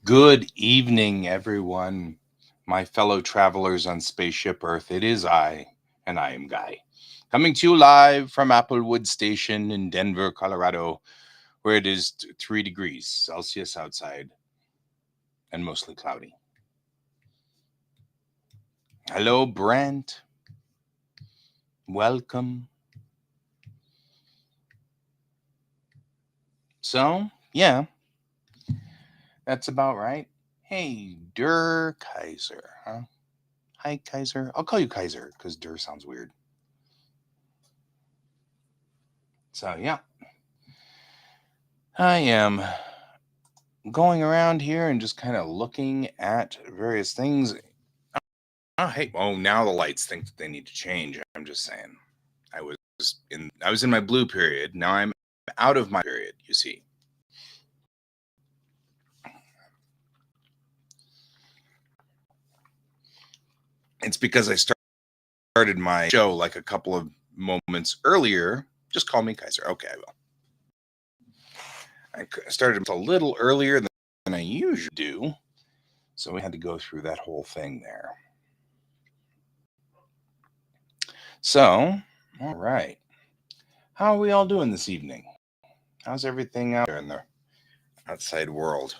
Good evening, everyone, my fellow travelers on Spaceship Earth. It is I, and I am Guy, coming to you live from Applewood Station in Denver, Colorado, where it is 3 degrees Celsius outside and mostly cloudy. Hello, Brent. Welcome. So, yeah, that's about right. Hey, Der Kaiser, huh? Hi, Kaiser. I'll call you Kaiser because Der sounds weird. So, yeah, I am going around here and just kind of looking at various things. Oh, hey, oh, now the lights think that they need to change. I'm just saying. I was in my blue period. Now I'm out of my period, you see. It's because I started my show like a couple of moments earlier. Just call me Kaiser. Okay, I will. I started a little earlier than I usually do. So we had to go through that whole thing there. So, all right. How are we all doing this evening? How's everything out there in the outside world?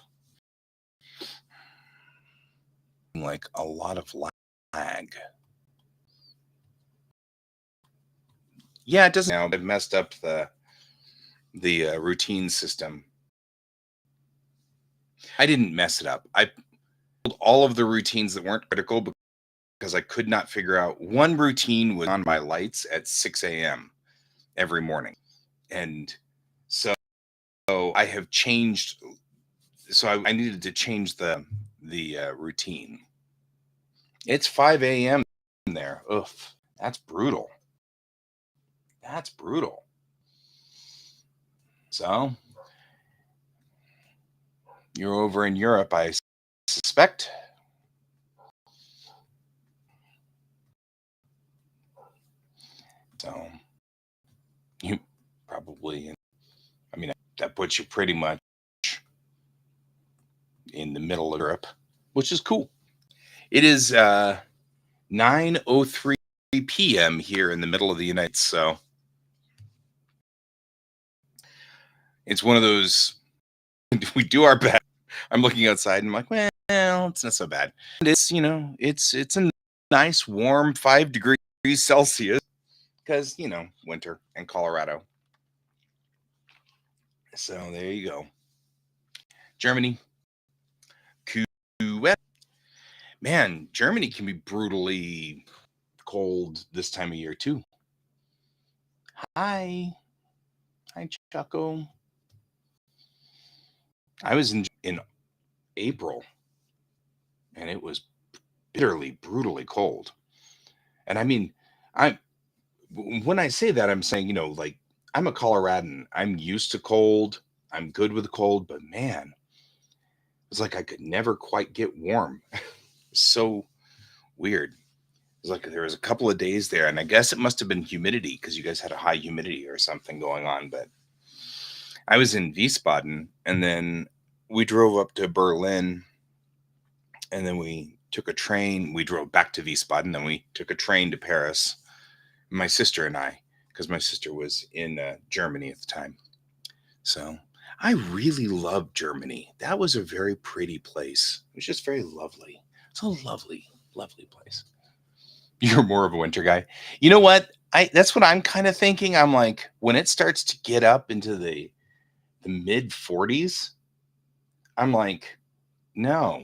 Like a lot of lag. Yeah, it doesn't. Now I've messed up the routine system. I didn't mess it up. I pulled all of the routines that weren't critical because I could not figure out one routine was on my lights at 6 a.m. every morning, and so I have changed. So I needed to change the routine. It's 5 a.m. there. Ugh, that's brutal. That's brutal. So you're over in Europe, I suspect. So you probably, I mean, that puts you pretty much in the middle of Europe, which is cool. It is 9:03 p.m. here in the middle of the United States. So it's one of those, we do our best. I'm looking outside and I'm like, well, it's not so bad. It's, it's a nice warm 5 degrees Celsius because, winter in Colorado. So there you go. Germany. Man, Germany can be brutally cold this time of year too. Hi, Choco. I was in April, and it was bitterly, brutally cold. And I mean, when I say that, I'm saying, like I'm a Coloradan. I'm used to cold. I'm good with cold, but man, it's like I could never quite get warm. So weird. It was like there was a couple of days there, and I guess it must have been humidity because you guys had a high humidity or something going on. But I was in Wiesbaden, and then we drove up to Berlin, and then we took a train. We drove back to Wiesbaden, then we took a train to Paris, My sister and I, because my sister was in Germany at the time. So I really loved Germany. That was a very pretty place. It was just very lovely. It's a lovely, lovely place. You're more of a winter guy. You know what? I That's what I'm kind of thinking. I'm like, when it starts to get up into the mid 40s, I'm like, no,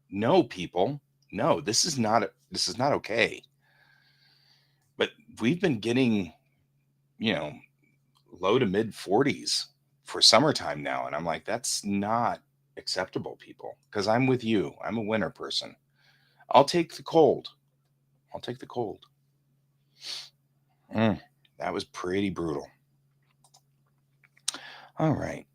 no, people, no, this is not okay. But we've been getting, you know, low to mid 40s for summertime now, and I'm like, that's not acceptable, people. Because I'm with you. I'm a winter person. I'll take the cold. I'll take the cold. Mm, that was pretty brutal. All right.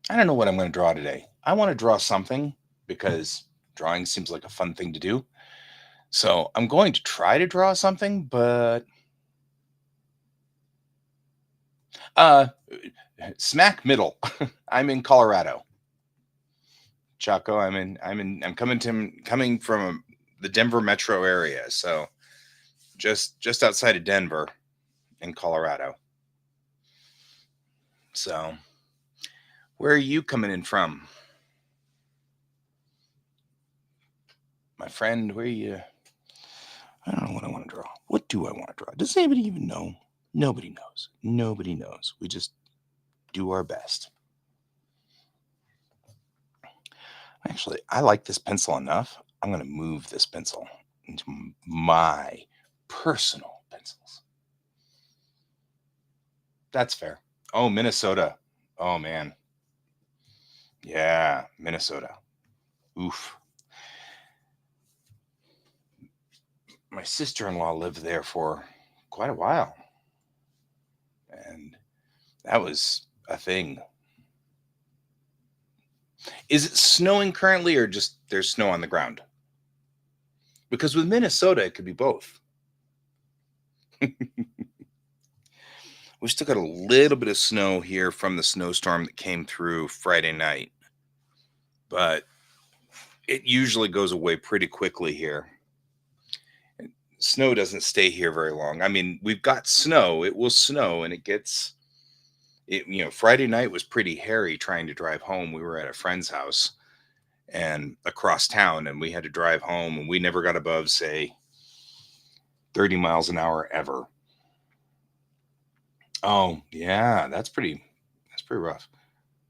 I don't know what I'm going to draw today. I want to draw something because drawing seems like a fun thing to do. So I'm going to try to draw something, but uh, smack middle. I'm in Colorado, Chaco. I'm coming from the Denver metro area, so just outside of Denver in Colorado. So where are you coming in from, my friend? Where you? I don't know what I want to draw. What do I want to draw? Does anybody even know? Nobody knows. Nobody knows. We just do our best. Actually, I like this pencil enough. I'm going to move this pencil into my personal pencils. That's fair. Oh, Minnesota. Oh, man. Yeah, Minnesota. Oof. My sister in law lived there for quite a while, and that was a thing. Is it snowing currently, or just there's snow on the ground? Because with Minnesota, it could be both. We still got a little bit of snow here from the snowstorm that came through Friday night, but it usually goes away pretty quickly here. Snow doesn't stay here very long. I mean, we've got snow, it will snow, and Friday night was pretty hairy trying to drive home. We were at a friend's house and across town, and we had to drive home, and we never got above, say, 30 miles an hour ever. Oh, yeah, that's pretty rough.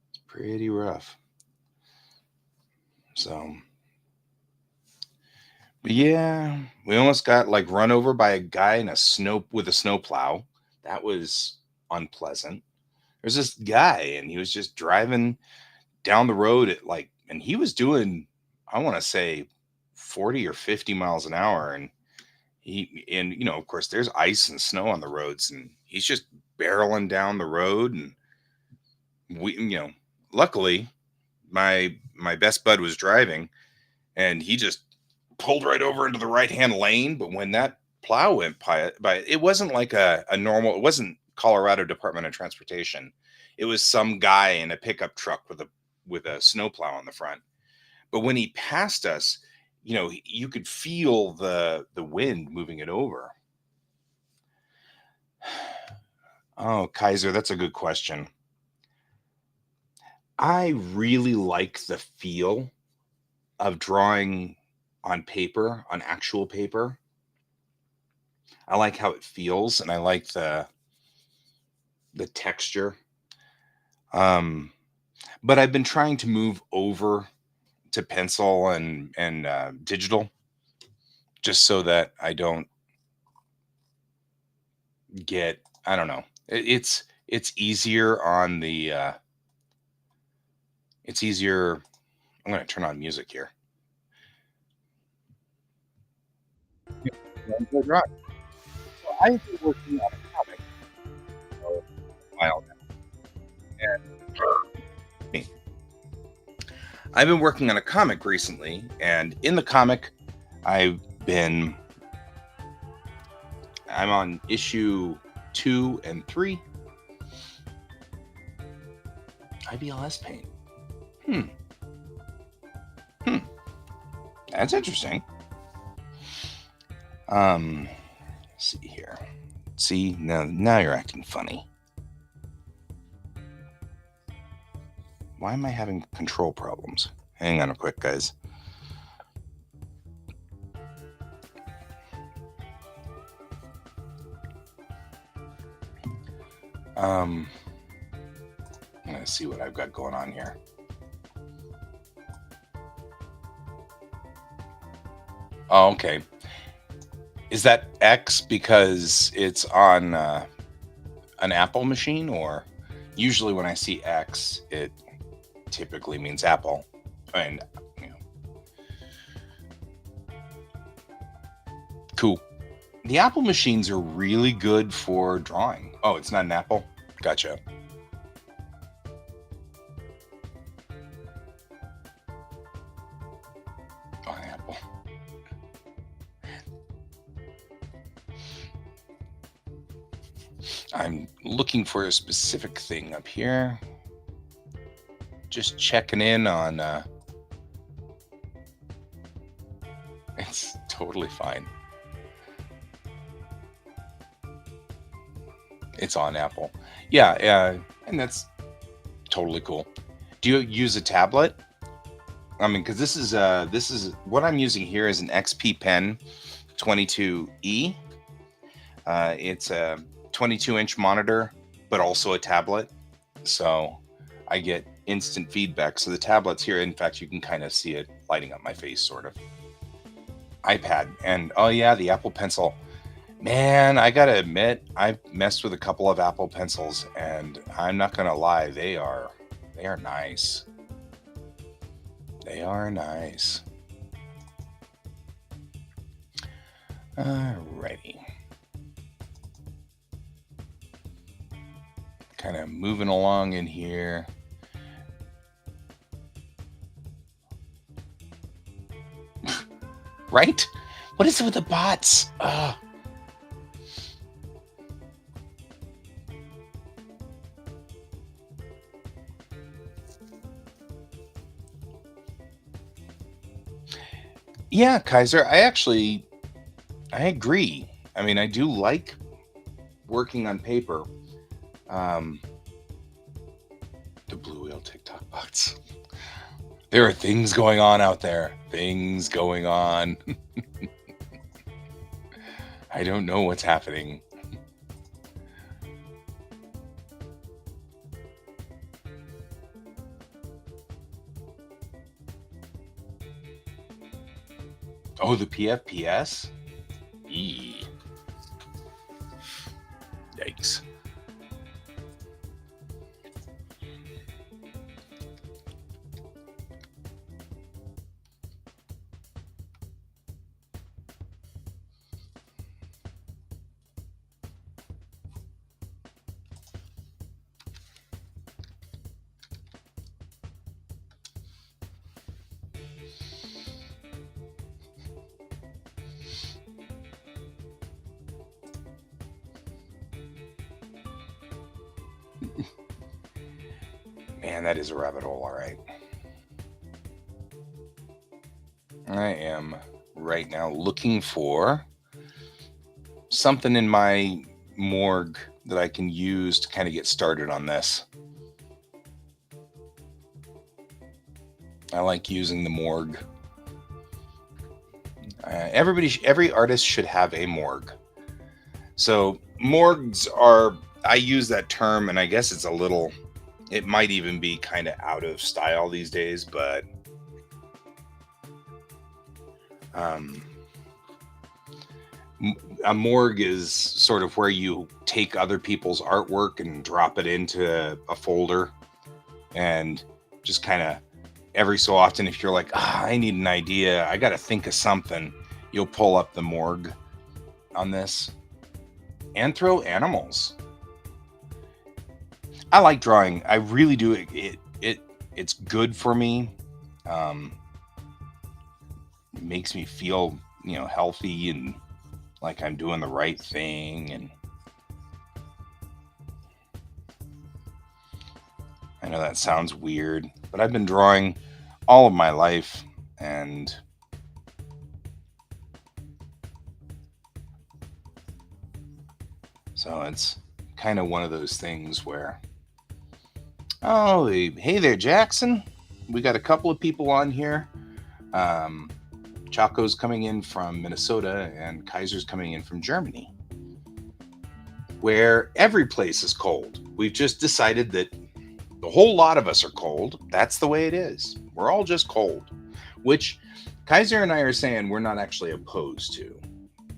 It's pretty rough. So, but yeah, we almost got like run over by a guy in a snow with a snowplow. That was unpleasant. There's this guy, and he was just driving down the road and he was doing, I want to say, 40 or 50 miles an hour, and of course, there's ice and snow on the roads, and he's just barreling down the road, and we, luckily, my best bud was driving, and he just pulled right over into the right hand lane. But when that plow went by, it wasn't like a normal. It wasn't Colorado Department of Transportation. It was some guy in a pickup truck with a snowplow on the front. But when he passed us, you could feel the wind moving it over. Oh, Kaiser, that's a good question. I really like the feel of drawing on paper, on actual paper. I like how it feels, and I like the texture. Um, but I've been trying to move over to pencil and digital, just so that I don't get. I don't know. It's easier on the. It's easier. I'm going to turn on music here. Yeah, good, right. So I've been working on a comic for a while now, and I've been working on a comic recently, and in the comic, I've been I'm on issue 2 and 3. IBLS paint. Hmm. Hmm. That's interesting. Um. see here. See, now you're acting funny. Why am I having control problems? Hang on a quick, guys. I'm gonna see what I've got going on here. Oh, okay. Is that X because it's on an Apple machine, or usually when I see X, it typically means Apple. And you know, cool. The Apple machines are really good for drawing. Oh, it's not an Apple? Gotcha. On Apple. I'm looking for a specific thing up here. Just checking in on it's totally fine. It's on Apple. Yeah, and that's totally cool. Do you use a tablet? I mean, because this is what I'm using here is an XP Pen 22E. It's a 22-inch monitor, but also a tablet. So I get instant feedback. So the tablet's here. In fact, you can kind of see it lighting up my face, sort of. iPad. And oh yeah, the Apple Pencil. Man, I gotta admit, I've messed with a couple of Apple Pencils, and I'm not gonna lie, they are nice. They are nice. Alrighty. Kind of moving along in here. Right? What is it with the bots? Yeah, Kaiser, I agree. I mean, I do like working on paper. The Blue Whale TikTok bots. There are things going on out there. Things going on. I don't know what's happening. Oh, the PFPS? Eee. Yikes. Man, that is a rabbit hole, all right. I am right now looking for something in my morgue that I can use to kind of get started on this. I like using the morgue. Every artist should have a morgue. So morgues are, I use that term, and I guess it's a little, it might even be kind of out of style these days, but a morgue is sort of where you take other people's artwork and drop it into a folder, and just kind of every so often, if you're like, I need an idea, I got to think of something, you'll pull up the morgue on this. Anthro animals. I like drawing. I really do. It's good for me. It makes me feel, healthy and like I'm doing the right thing. And I know that sounds weird, but I've been drawing all of my life, and So it's kind of one of those things where, oh, hey there, Jackson. We got a couple of people on here. Chaco's coming in from Minnesota and Kaiser's coming in from Germany, where every place is cold. We've just decided that the whole lot of us are cold. That's the way it is. We're all just cold, which Kaiser and I are saying we're not actually opposed to.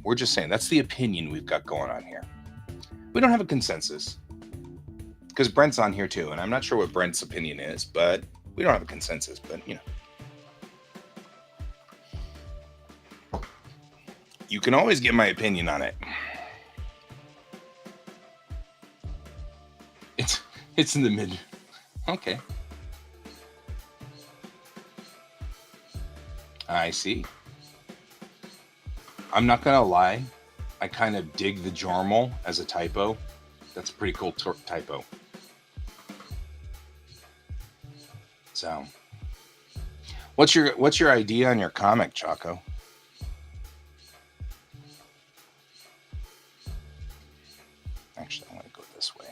We're just saying that's the opinion we've got going on here. We don't have a consensus because Brent's on here too, and I'm not sure what Brent's opinion is, but we don't have a consensus, but you can always get my opinion on it. It's in the mid. Okay. I see. I'm not gonna lie. I kind of dig the Jormal as a typo. That's a pretty cool typo. So, what's your idea on your comic, Chaco? Actually, I'm gonna go this way.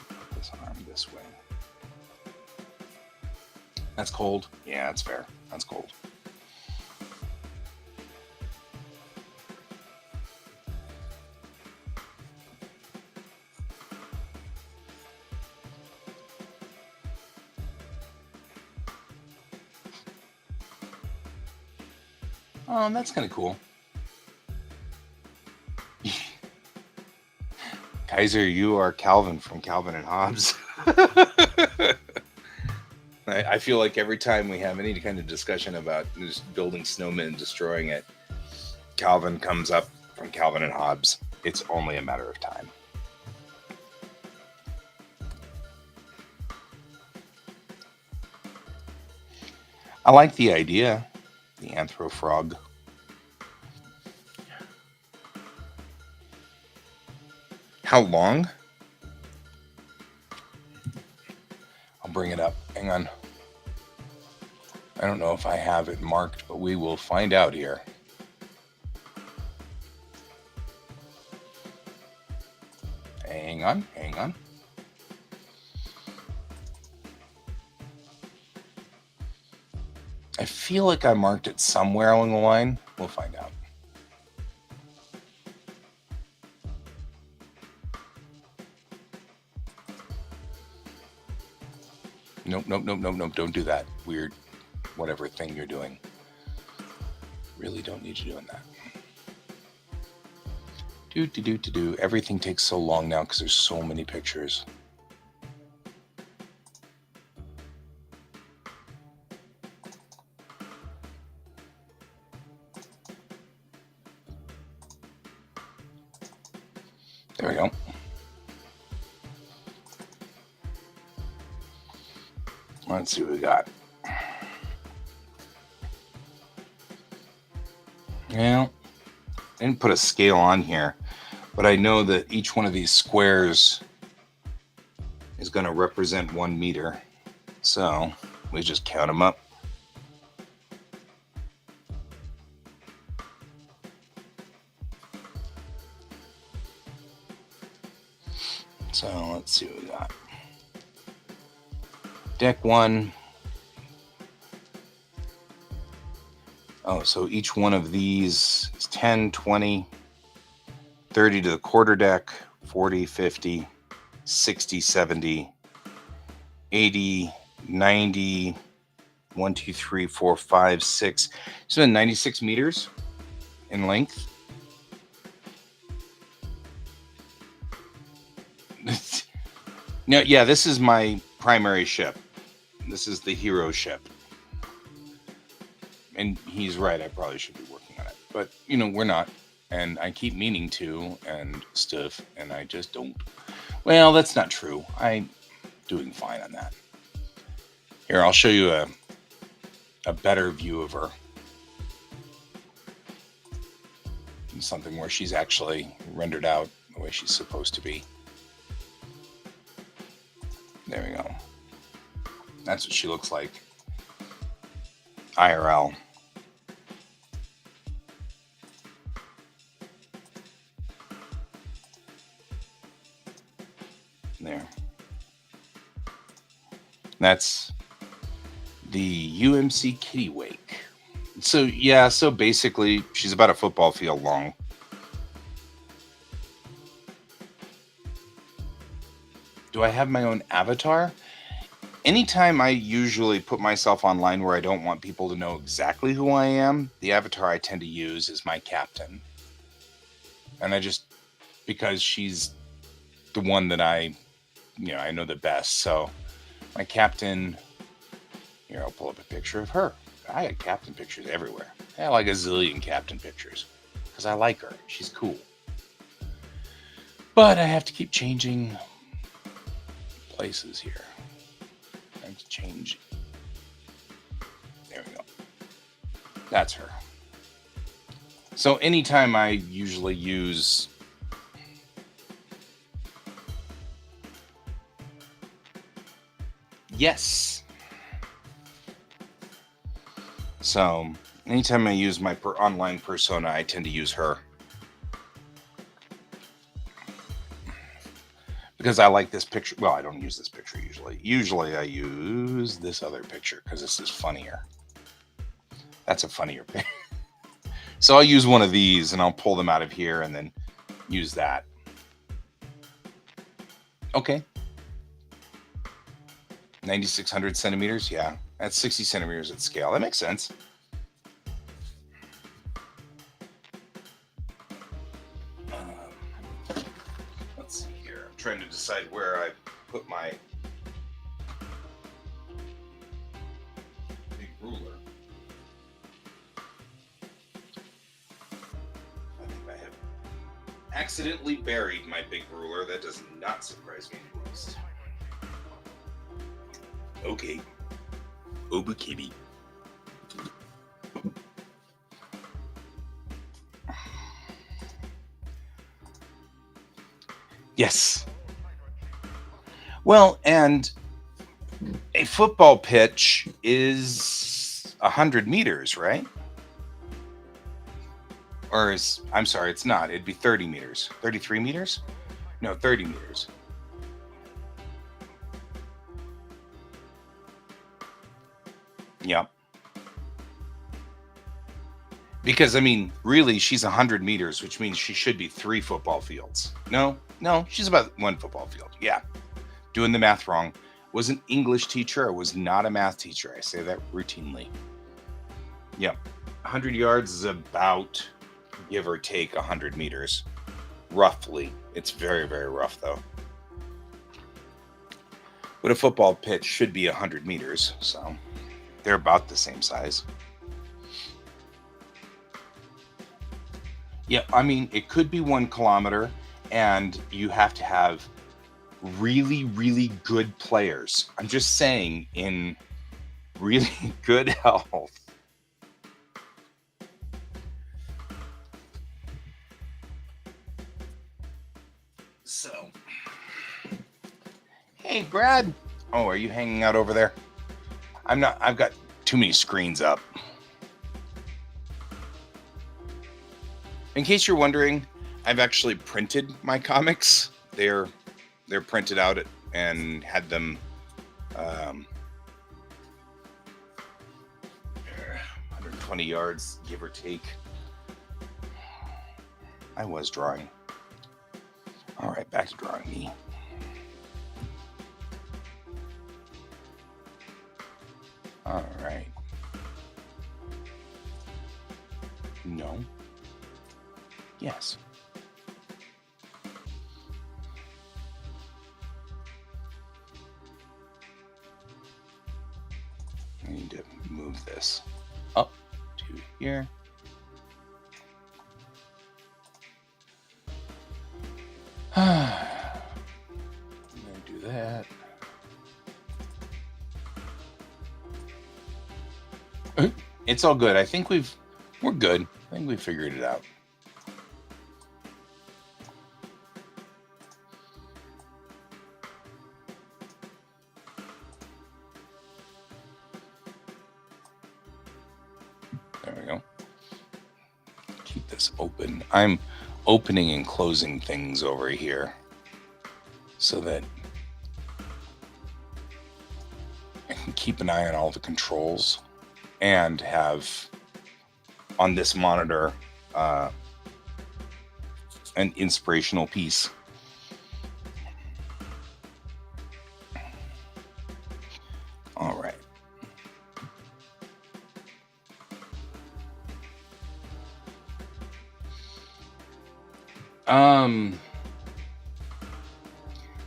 Put this arm this way. That's cold. Yeah, that's fair. That's cold. Oh, that's kind of cool. Kaiser, you are Calvin from Calvin and Hobbes. I feel like every time we have any kind of discussion about just building snowmen and destroying it, Calvin comes up from Calvin and Hobbes. It's only a matter of time. I like the idea, the Anthrofrog. How long? I'll bring it up. Hang on. I don't know if I have it marked, but we will find out here. Hang on. I feel like I marked it somewhere along the line. We'll find out. Nope. Don't do that. Weird, whatever thing you're doing. Really don't need you doing that. Do. Everything takes so long now because there's so many pictures. There we go. Let's see what we got. Well, I didn't put a scale on here, but I know that each one of these squares is going to represent 1 meter. So we just count them up. So let's see what we got. Deck 1. Oh, so each one of these is 10, 20, 30 to the quarter deck, 40, 50, 60, 70, 80, 90, 1, 2, 3, 4, 5, 6. So 96 meters in length. No, yeah, this is my primary ship. This is the hero ship. And he's right, I probably should be working on it. But, we're not. And I keep meaning to and stuff, and I just don't. Well, that's not true. I'm doing fine on that. Here, I'll show you a better view of her. Something where she's actually rendered out the way she's supposed to be. There we go. That's what she looks like. IRL. That's the UMC Kitty Wake. So yeah, so basically she's about a football field long. Do I have my own avatar? Anytime I usually put myself online where I don't want people to know exactly who I am, the avatar I tend to use is my captain. And because she's the one that I know the best. So my captain, here, I'll pull up a picture of her. I got captain pictures everywhere. I have like a zillion captain pictures because I like her. She's cool. But I have to keep changing places here. I have to change. There we go. That's her. So anytime I usually use yes. So anytime I use my online persona, I tend to use her. Because I like this picture. Well, I don't use this picture usually. Usually I use this other picture because this is funnier. That's a funnier picture. So I'll use one of these and I'll pull them out of here and then use that. Okay. 9,600 centimeters. Yeah, that's 60 centimeters at scale. That makes sense. Let's see here. I'm trying to decide where I put my big ruler. I think I have accidentally buried my big ruler. That does not surprise me in the least. Okay. Oba kitty. Yes. Well, and a football pitch is 100 meters, right? Or I'm sorry, it's not. It'd be 30 meters. 33 meters? No, 30 meters. Yep. Because, I mean, really, she's 100 meters, which means she should be 3 football fields. No, she's about 1 football field. Yeah. Doing the math wrong. Was an English teacher. I was not a math teacher. I say that routinely. Yep. 100 yards is about, give or take, 100 meters. Roughly. It's very, very rough, though. But a football pitch should be 100 meters, so they're about the same size. Yeah, I mean, it could be 1 kilometer, and you have to have really, really good players. I'm just saying, in really good health. So, hey, Brad. Oh, are you hanging out over there? I'm not. I've got too many screens up. In case you're wondering, I've actually printed my comics. They're printed out and had them 120 yards, give or take. I was drawing. All right, back to drawing me. All right. No. Yes. I need to move this up to here. I'm gonna do that. It's all good. I think we're good. I think we figured it out. There we go. Keep this open. I'm opening and closing things over here so that keep an eye on all the controls and have on this monitor an inspirational piece. All right.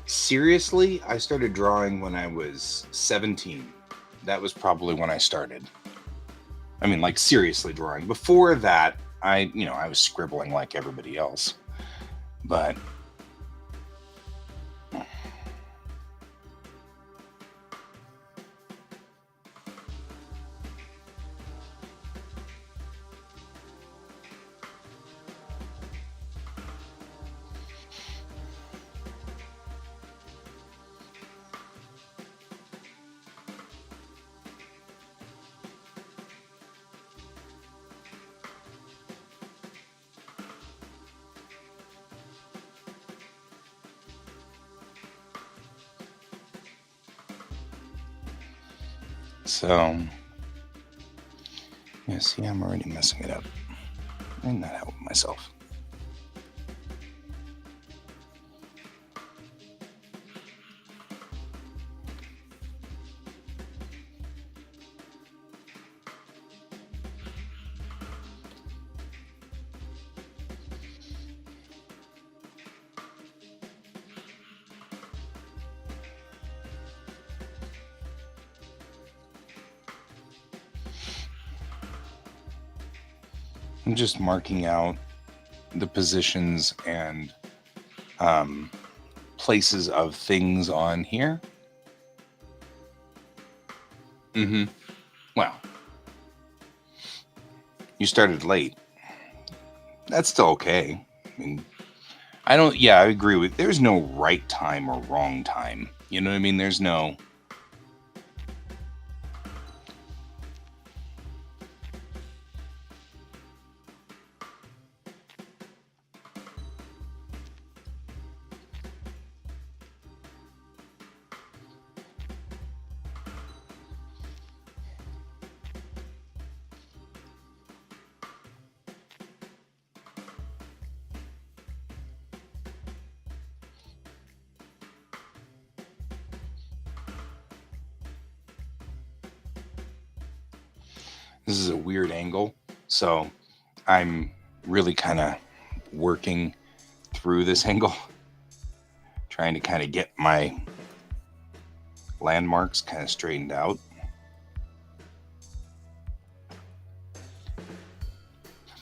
Seriously, I started drawing when I was 17. That was probably when I started. I mean, like, seriously drawing. Before that, I was scribbling like everybody else. But so, yeah, see, I'm already messing it up. I'm not helping myself. I'm just marking out the positions and places of things on here. Well, you started late. That's still okay. I mean, I agree with, there's no right time or wrong time. You know what I mean? There's no... This is a weird angle, so I'm really kind of working through this angle, trying to kind of get my landmarks kind of straightened out.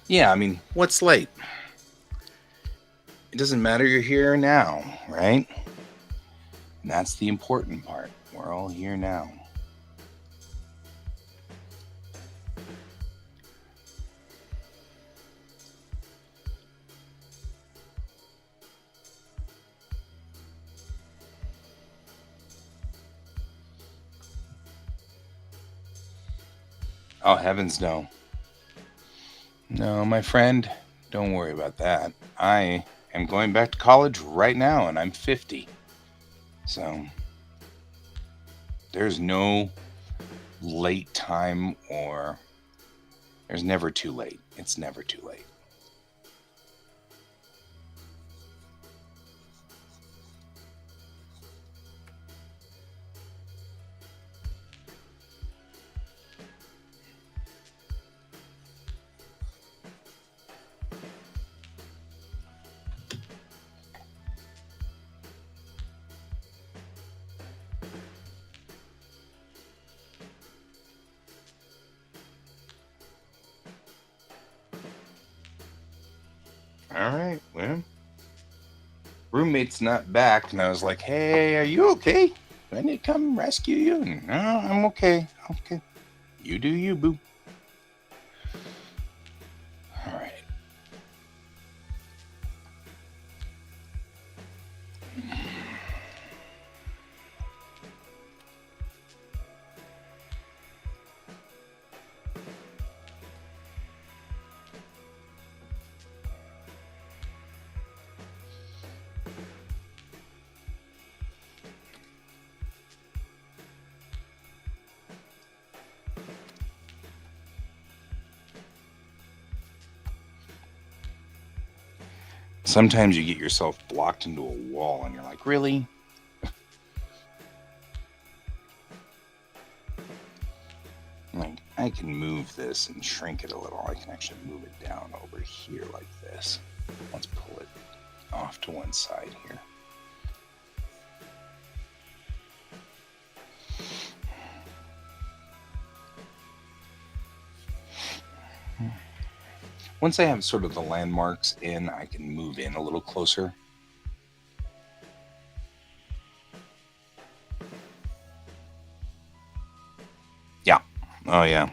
Yeah, I mean, what's late? It doesn't matter, you're here now, right? And that's the important part. We're all here now. Oh, heavens no. No, my friend, don't worry about that. I am going back to college right now, and I'm 50. So, there's no late time, or there's never too late. It's never too late. All right, well, roommate's not back, and I was like, hey, are you okay? Do I need to come rescue you? No, I'm okay. Okay. You do you, boo. All right. sometimes you get yourself blocked into a wall and you're like, really? Like, I can move this and shrink it a little. I can actually move it down over here like this. Let's pull it off to one side here. Once I have sort of the landmarks in, I can move in a little closer. Yeah. Oh, yeah.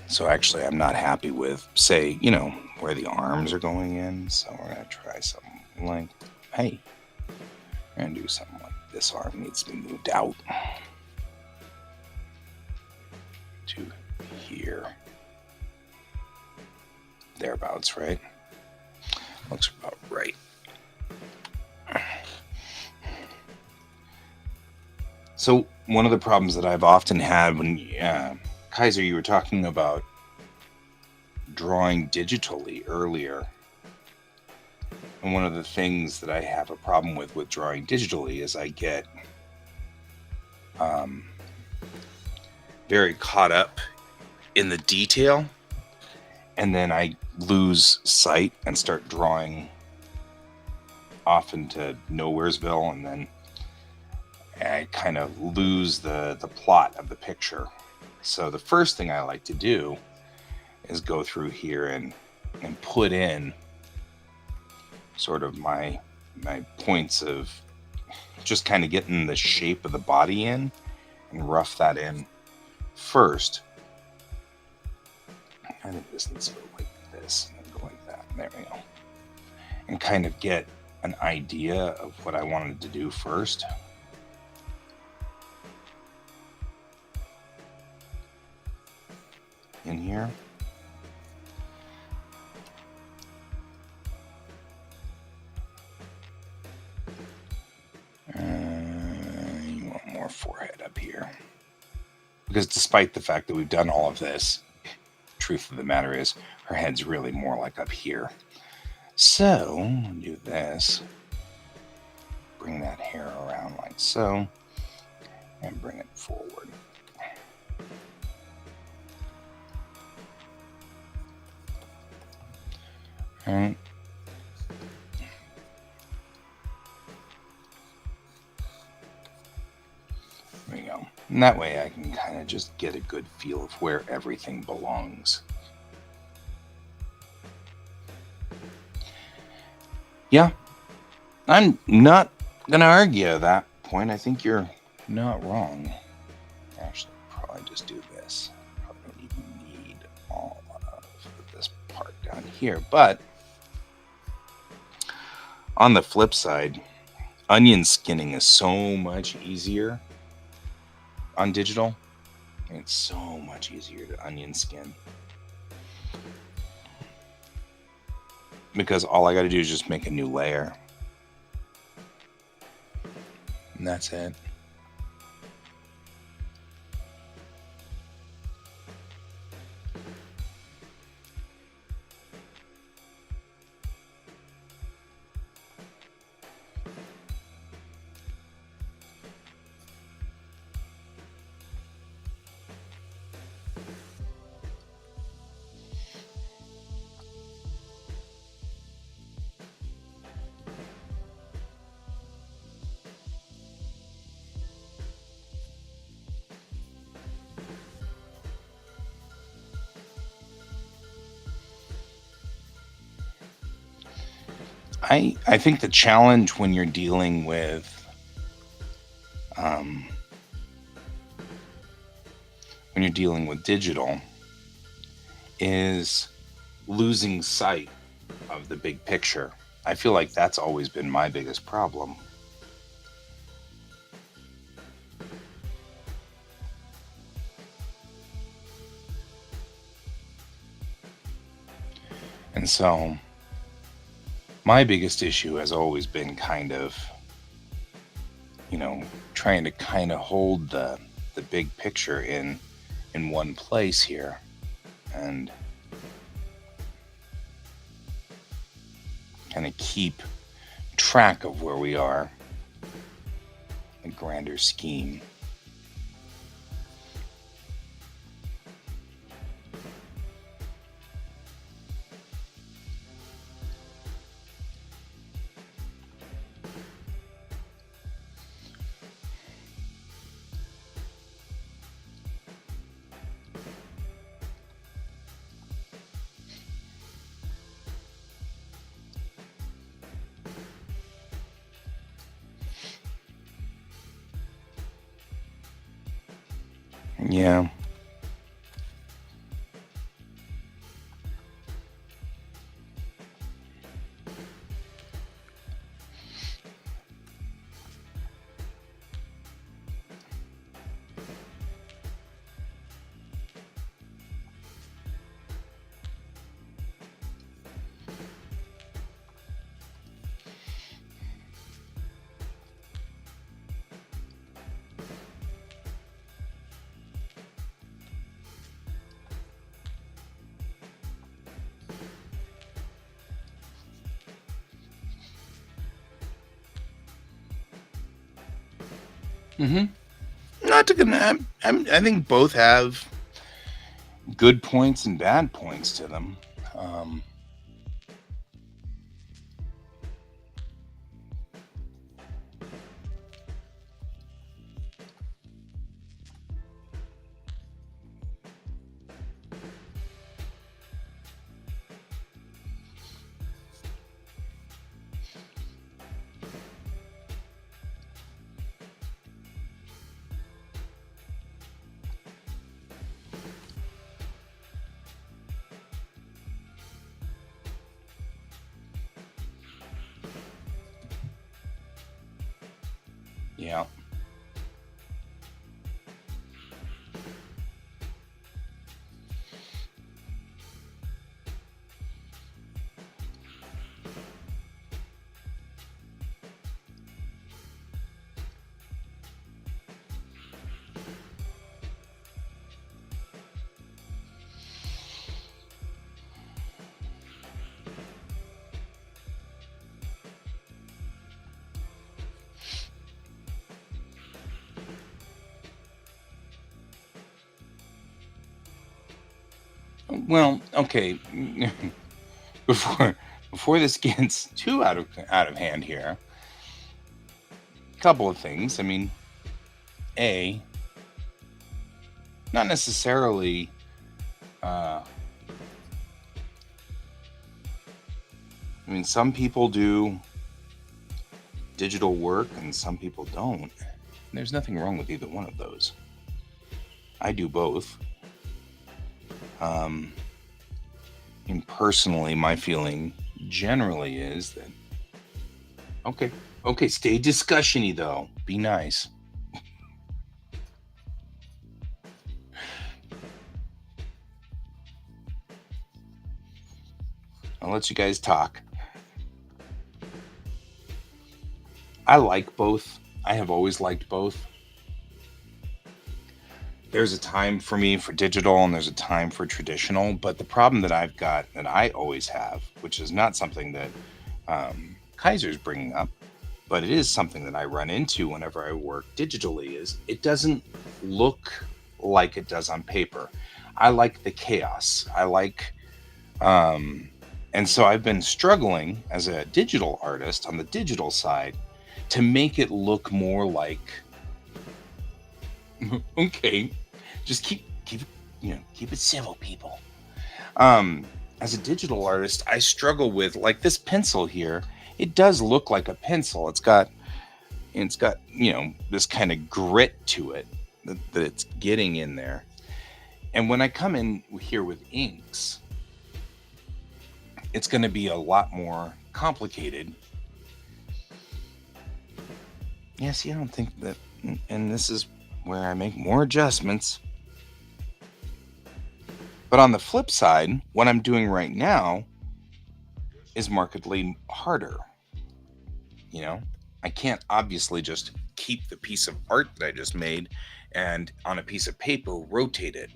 So actually, I'm not happy with, say, where the arms are going in. So we're going to try something like, hey, we're going to do something like this arm needs to be moved out to here. Thereabouts, right? Looks about right. So one of the problems that I've often had when, Kaiser, you were talking about drawing digitally earlier. And one of the things that I have a problem with drawing digitally is I get very caught up in the detail, and then I lose sight and start drawing off into Nowheresville, and then I kind of lose the plot of the picture. So the first thing I like to do is go through here and put in sort of my points of just kind of getting the shape of the body in and rough that in first. I think this needs to go like this and then go like that. There we go. And kind of get an idea of what I wanted to do first. In here. You want more forehead up here. Because despite the fact that we've done all of this, truth of the matter is her head's really more like up here. So, I'll do this. Bring that hair around like so. And bring it forward. Alright. There we go. And that way I can kind of just get a good feel of where everything belongs. Yeah, I'm not going to argue that point. I think you're not wrong. Actually, probably just do this. Probably don't even need all of this part down here. But on the flip side, onion skinning is so much easier on digital. It's so much easier to onion skin. Because all I got to do is just make a new layer. And that's it. I think the challenge when you're dealing with digital is losing sight of the big picture. I feel like that's always been my biggest problem. And so my biggest issue has always been kind of, trying to kind of hold the big picture in one place here. And kind of keep track of where we are, a grander scheme. Yeah. Mm-hmm. Not to I think both have good points and bad points to them. Um, yeah. Well, okay. before before this gets too out of hand here, a couple of things. I mean, a not necessarily. Uh, I mean, some people do digital work and some people don't. There's nothing wrong with either one of those. I do both. Um, and personally, my feeling generally is that okay, okay, stay discussion-y though. Be nice. I'll let you guys talk. I like both. I have always liked both. There's a time for me for digital and there's a time for traditional. But the problem that I've got that I always have, which is not something that Kaiser's bringing up, but it is something that I run into whenever I work digitally, is it doesn't look like it does on paper. I like the chaos. I like, um, and so I've been struggling as a digital artist on the digital side to make it look more like okay, just keep it, keep it civil, people. Um, as a digital artist, I struggle with like this pencil here. It does look like a pencil. It's got this kind of grit to it that it's getting in there. And when I come in here with inks, it's going to be a lot more complicated. Yeah, see, I don't think that, and this is where I make more adjustments. But on the flip side, what I'm doing right now is markedly harder. You know, I can't obviously just keep the piece of art that I just made and on a piece of paper rotate it,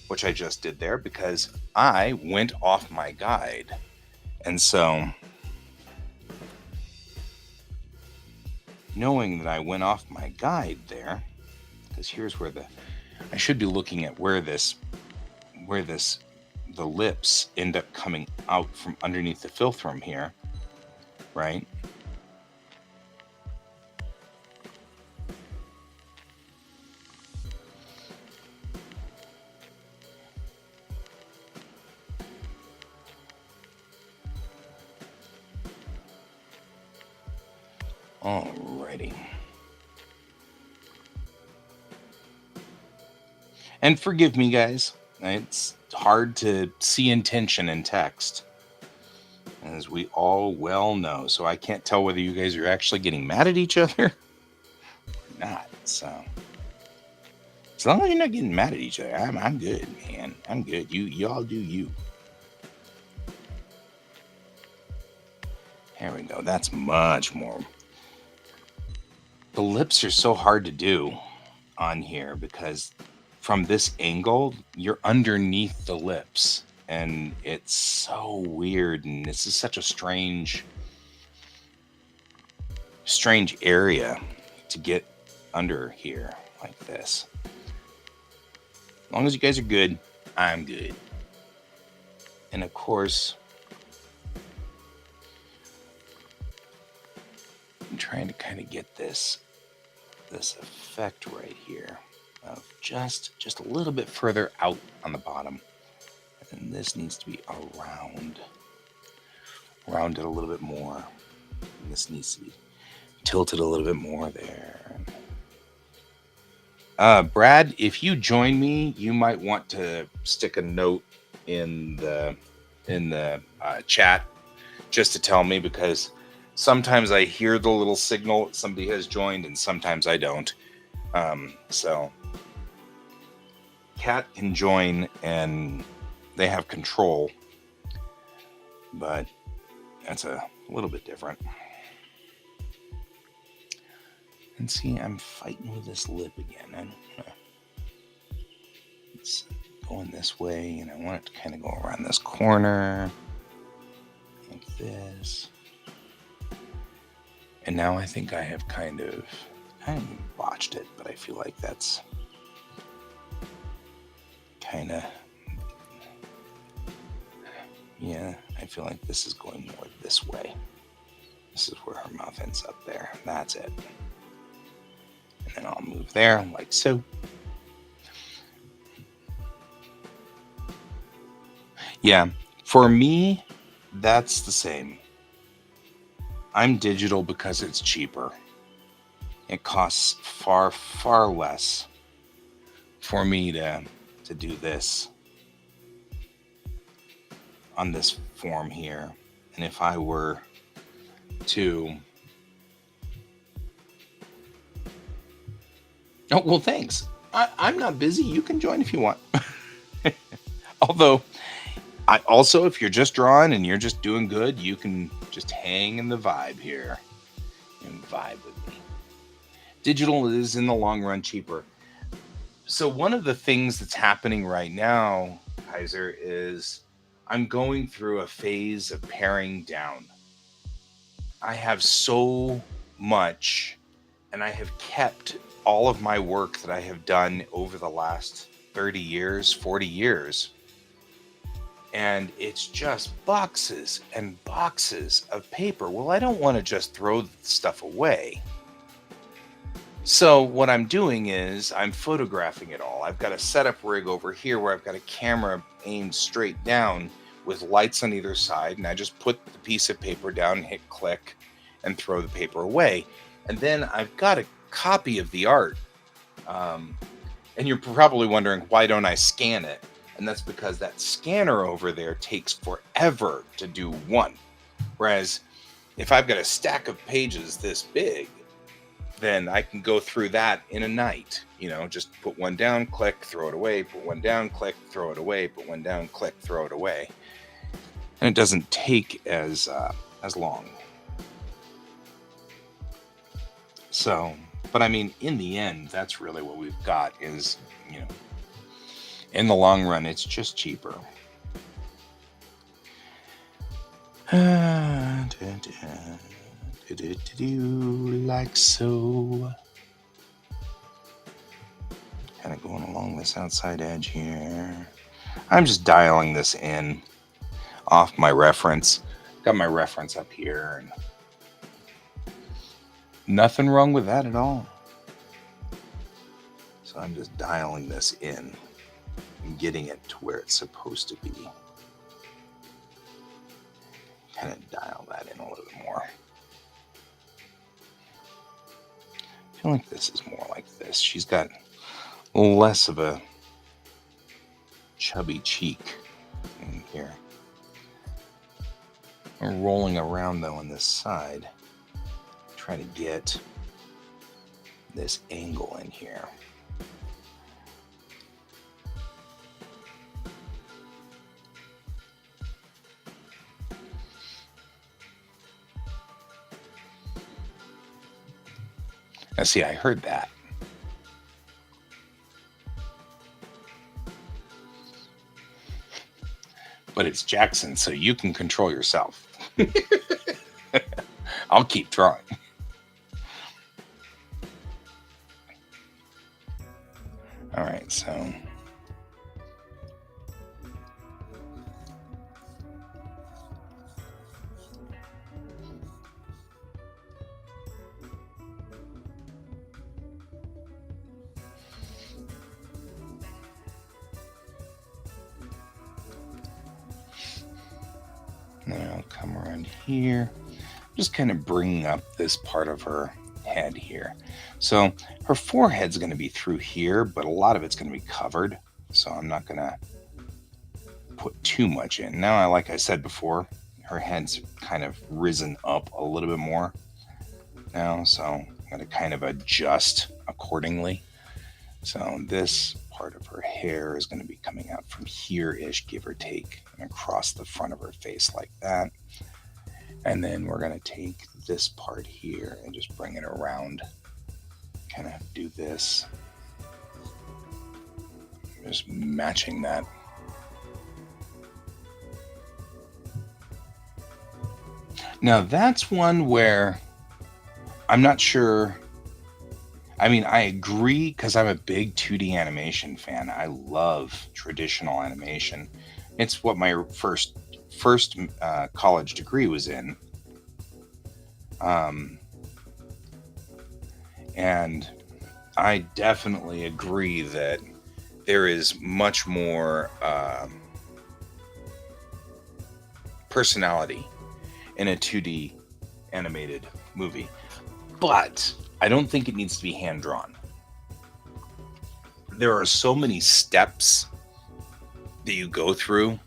which I just did there because I went off my guide. And so knowing that I went off my guide there, because here's where I should be looking at where the lips end up coming out from underneath the fill from here, right? Alrighty. And forgive me, guys. It's hard to see intention in text, as we all well know. So I can't tell whether you guys are actually getting mad at each other or not. So as long as you're not getting mad at each other, I'm good, man. I'm good. Y'all do you. There we go. That's much more. The lips are so hard to do on here because from this angle, you're underneath the lips. And it's so weird. And this is such a strange area to get under here like this. As long as you guys are good, I'm good. And of course, I'm trying to kind of get this effect right here of just a little bit further out on the bottom. And this needs to be rounded a little bit more. And this needs to be tilted a little bit more there. Brad, if you join me, you might want to stick a note in the chat just to tell me, because sometimes I hear the little signal that somebody has joined and sometimes I don't. So Cat can join and they have control, but that's a little bit different. And see, I'm fighting with this lip again. It's going this way, and I want it to kind of go around this corner, like this. And now I think I have kind of botched it, but I feel like that's kind of, yeah, I feel like this is going more this way. This is where her mouth ends up there. That's it. And then I'll move there like so. Yeah, for me, that's the same. I'm digital because it's cheaper. It costs far, far less for me to do this on this form here. And if I were to... Oh, well, thanks. I'm not busy. You can join if you want. Although, if you're just drawing and you're just doing good, you can just hang in the vibe here and vibe with me. Digital is in the long run cheaper. So one of the things that's happening right now, Kaiser, is I'm going through a phase of paring down. I have so much, and I have kept all of my work that I have done over the last 30 years, 40 years. And it's just boxes and boxes of paper. Well, I don't want to just throw stuff away. So what I'm doing is I'm photographing it all. I've got a setup rig over here where I've got a camera aimed straight down with lights on either side. And I just put the piece of paper down, hit click, and throw the paper away. And then I've got a copy of the art. And you're probably wondering, why don't I scan it? And that's because that scanner over there takes forever to do one. Whereas if I've got a stack of pages this big, then I can go through that in a night. You know, just put one down, click, throw it away, put one down, click, throw it away, put one down, click, throw it away. And it doesn't take as long. So, but I mean, in the end, that's really what we've got is, you know, in the long run, it's just cheaper. Like so. Kind of going along this outside edge here. I'm just dialing this in off my reference. Got my reference up here, and nothing wrong with that at all. So I'm just dialing this in and getting it to where it's supposed to be. Kind of dial that in a little bit more. I feel like this is more like this. She's got less of a chubby cheek in here. I'm rolling around though on this side. Try to get this angle in here. Now see, I heard that. But it's Jackson, so you can control yourself. I'll keep drawing. All right, so now I'll come around here. Just kind of bringing up this part of her head here. So her forehead's going to be through here, but a lot of it's going to be covered. So I'm not going to put too much in. Now, like I said before, her head's kind of risen up a little bit more now. So I'm going to kind of adjust accordingly. So this part of her hair is going to be coming out from here-ish, give or take, and across the front of her face like that. And then we're going to take this part here and just bring it around. Kind of do this. Just matching that. Now that's one where I'm not sure. I mean, I agree because I'm a big 2D animation fan. I love traditional animation. It's what my first college degree was in. And I definitely agree that there is much more personality in a 2D animated movie. But I don't think it needs to be hand-drawn. There are so many steps that you go through.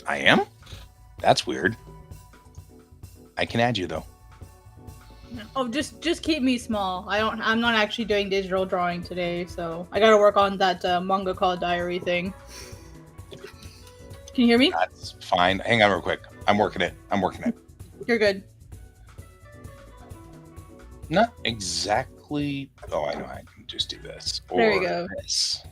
I am? That's weird. I can add you though. Oh, just keep me small. I'm not actually doing digital drawing today, so I gotta work on that manga called Diary thing. Can you hear me? That's fine. Hang on real quick. I'm working it. You're good. Not exactly. Oh, I know. I can just do this. There you go. This.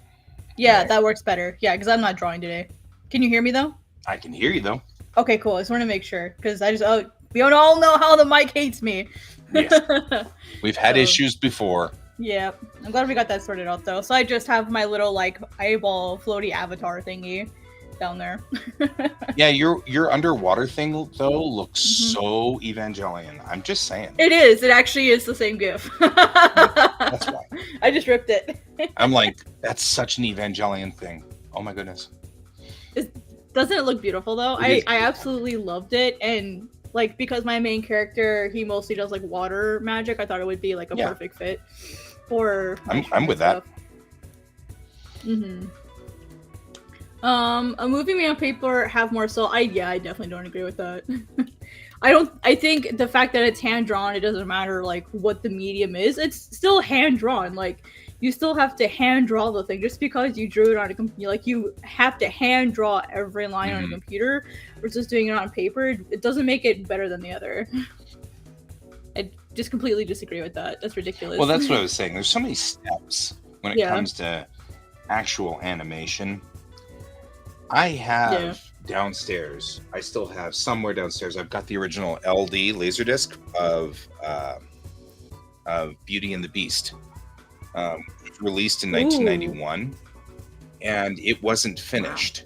Yeah, that works better. Yeah, because I'm not drawing today. Can you hear me though? I can hear you though. Okay, cool. I just want to make sure because we don't all know how the mic hates me. Yeah. We've had issues before. Yeah, I'm glad we got that sorted out though. So I just have my little like eyeball floaty avatar thingy down there. Yeah, your underwater thing though looks so Evangelion. I'm just saying. It is. It actually is the same GIF. That's why. I just ripped it. I'm like, that's such an Evangelion thing. Oh my goodness. Doesn't it look beautiful though? I absolutely loved it, and like because my main character he mostly does like water magic, I thought it would be like a perfect fit for. I'm with that. A movie made on paper have more soul. I definitely don't agree with that. I think the fact that it's hand drawn, it doesn't matter like what the medium is. It's still hand drawn. Like you still have to hand draw the thing. Just because you drew it on a computer, like you have to hand draw every line on a computer versus doing it on paper. It doesn't make it better than the other. I just completely disagree with that. That's ridiculous. Well, that's what I was saying. There's so many steps when it comes to actual animation. I have downstairs. I still have somewhere downstairs. I've got the original LD Laserdisc of Beauty and the Beast, released in Ooh. 1991, and it wasn't Wow. finished.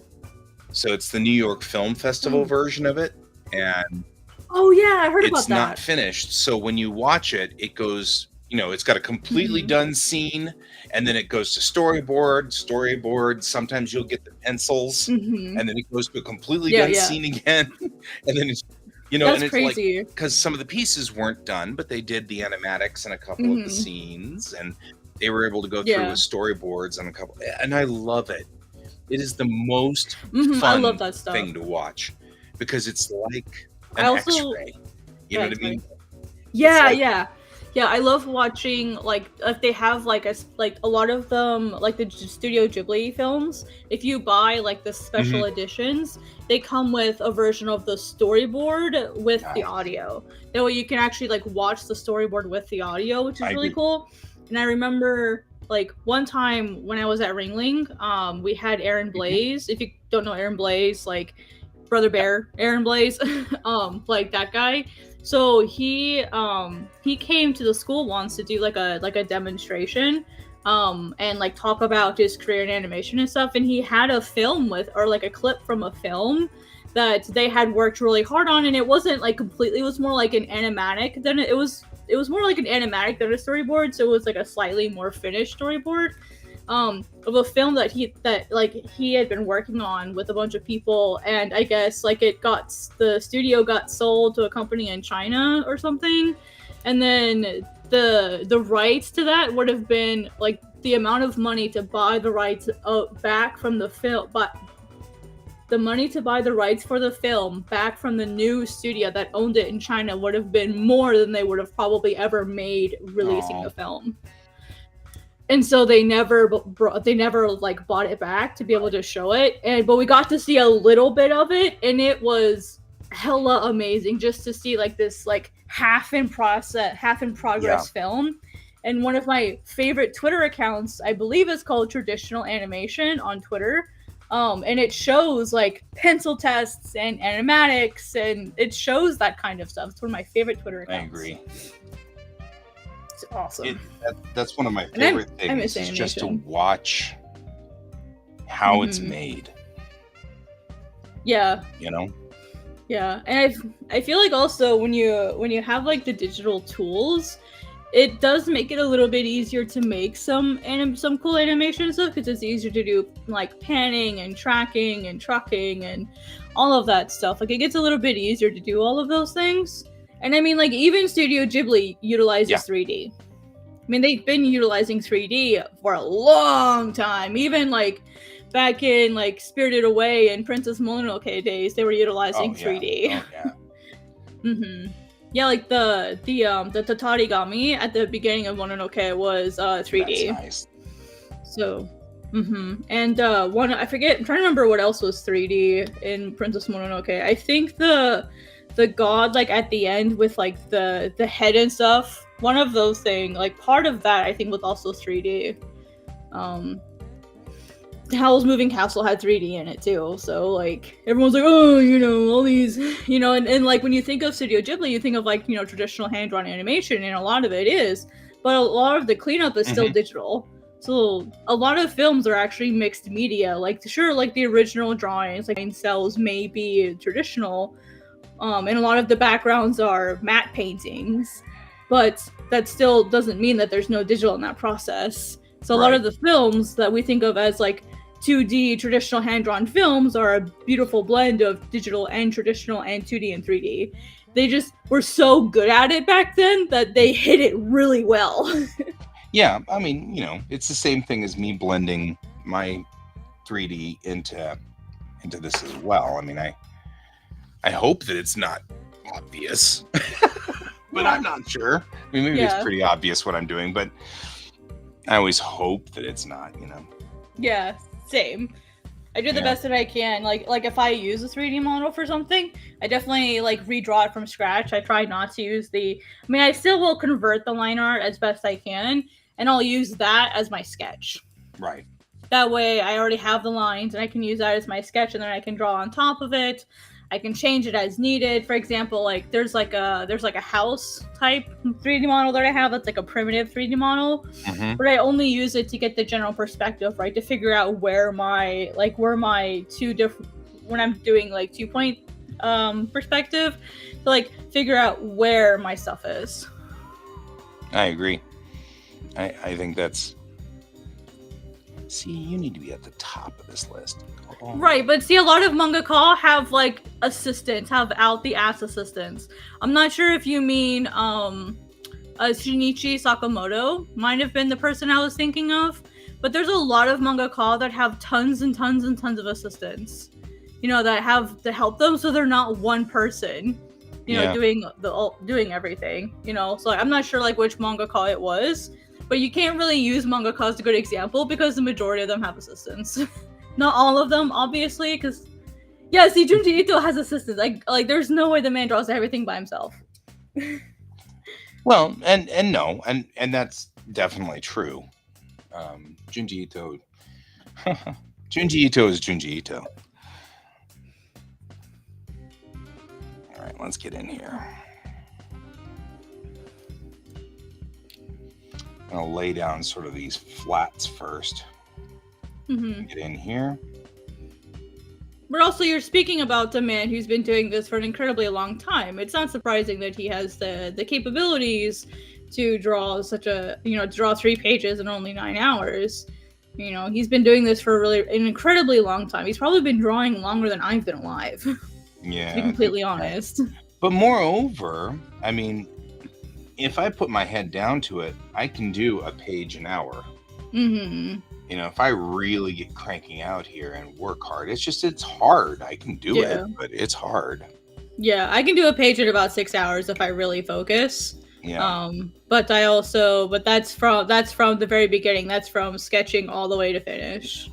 So it's the New York Film Festival Oh. version of it, and Oh yeah, I heard it's about not that. finished. So when you watch it, it goes, it's got a completely Mm-hmm. done scene, and then it goes to storyboard. Sometimes you'll get the pencils, Mm-hmm. and then it goes to a completely Yeah, done yeah. scene again, and then That's and it's like, crazy. because some of the pieces weren't done, but they did the animatics and a couple of the Mm-hmm. scenes, and they were able to go through with Yeah. storyboards on a couple, and I love it. It is the most Mm-hmm. I love fun that stuff. thing to watch because it's like I an also. X-ray. You know Yeah, what I sorry. mean? It's Yeah, like, yeah. Yeah, I love watching like if they have like like a lot of them like the Studio Ghibli films. If you buy like the special mhm, editions, they come with a version of the storyboard with the nice. audio. That way you can actually like watch the storyboard with the audio, which I is really agree. cool. And I remember like one time when I was at Ringling, we had Aaron Mhm. Blaze. If you don't know Aaron Blaze, like Brother Yep. Bear, Aaron Blaze, like that guy. So he came to the school once to do like a demonstration, and like talk about his career in animation and stuff. And he had a film with or like a clip from a film that they had worked really hard on, and it wasn't like completely. It was more like an animatic than it was. It was more like an animatic than a storyboard, so it was like a slightly more finished storyboard of a film that like he had been working on with a bunch of people, and I guess like the studio got sold to a company in China or something, and then the rights to that would have been like the amount of money to buy the rights back from the film, but the money to buy the rights for the film back from the new studio that owned it in China would have been more than they would have probably ever made releasing the Oh, film. And so they never like bought it back to be able to show it, and but we got to see a little bit of it, and it was hella amazing just to see like this like half in yeah. progress film. And one of my favorite Twitter accounts, I believe, is called Traditional Animation on Twitter, and it shows like pencil tests and animatics, and it shows that kind of stuff. It's one of my favorite Twitter I accounts. agree. It's awesome. That's one of my And favorite I miss things is just to animation. watch how it's Mm-hmm. made. Yeah, You know? yeah, and I feel like also when you have like the digital tools, it does make it a little bit easier to make some cool animation stuff because it's easier to do like panning and tracking and trucking and all of that stuff. Like it gets a little bit easier to do all of those things. And I mean, like even Studio Ghibli Yeah. utilizes 3D. I mean, they've been utilizing 3D for a long time. Even like back in like Spirited Away and Princess Mononoke days, they were Oh utilizing yeah. 3D. Oh yeah. Mm-hmm. Yeah, like the Tatarigami at the beginning of Mononoke was That's 3D. nice. So, and one I forget. I'm trying to remember what else was 3D in Princess Mononoke. I think the god like at the end with like the head and stuff. One of those things, like part of that, I think was also 3D. Um, Howl's Moving Castle had 3D in it too, so like everyone's like, oh, all these, and like when you think of Studio Ghibli, you think of like traditional hand drawn animation, and a lot of it is, but a lot of the cleanup is still Hmm. digital. So a lot of films are actually mixed media. Like sure, like the original drawings, like cells may be traditional, and a lot of the backgrounds are matte paintings, but that still doesn't mean that there's no digital in that process. So a lot Right. of the films that we think of as like 2D traditional hand-drawn films are a beautiful blend of digital and traditional and 2D and 3D. They just were so good at it back then that they hit it really well. Yeah. I mean, it's the same thing as me blending my 3D into this as well. I mean, I hope that it's not obvious, but Yeah. I'm not sure. I mean, maybe it's Yeah. pretty obvious what I'm doing, but I always hope that it's not. Yeah, same. I do the Yeah. best that I can. Like if I use a 3D model for something, I definitely like redraw it from scratch. I try not to use I mean, I still will convert the line art as best I can, and I'll use that as my sketch. Right. That way I already have the lines and I can use that as my sketch, and then I can draw on top of it. I can change it as needed. For example, like there's like a house type 3D model that I have that's like a primitive 3D model, but I only use it to get the general perspective, right? To figure out where my two different, when I'm doing like 2 point perspective, to like figure out where my stuff is. I agree. I think that's. See, you need to be at the top of this list. Oh. Right, but see, a lot of mangaka have like assistants, have out the ass assistants. I'm not sure if you mean Shinichi Sakamoto might have been the person I was thinking of, but there's a lot of mangaka that have tons and tons and tons of assistants, that have to help them, so they're not one person, doing everything, So I'm not sure like which mangaka it was, but you can't really use mangaka as a good example because the majority of them have assistants. Not all of them, obviously, because see, Junji Ito has assistants. Like there's no way the man draws everything by himself. Well, and no, and that's definitely true. Junji Ito, Junji Ito is Junji Ito. All right, let's get in here. I'm gonna lay down sort of these flats first. Get in here. But also, you're speaking about a man who's been doing this for an incredibly long time. It's not surprising that he has the capabilities to draw draw 3 pages in only 9 hours. He's been doing this for an incredibly long time. He's probably been drawing longer than I've been alive. Yeah. To be completely honest. But moreover, I mean, if I put my head down to it, I can do a page an hour. If I really get cranking out here and work hard, it's hard. I can do it, but it's hard. Yeah, I can do a page in about 6 hours if I really focus. Yeah. But that's from the very beginning. That's from sketching all the way to finish.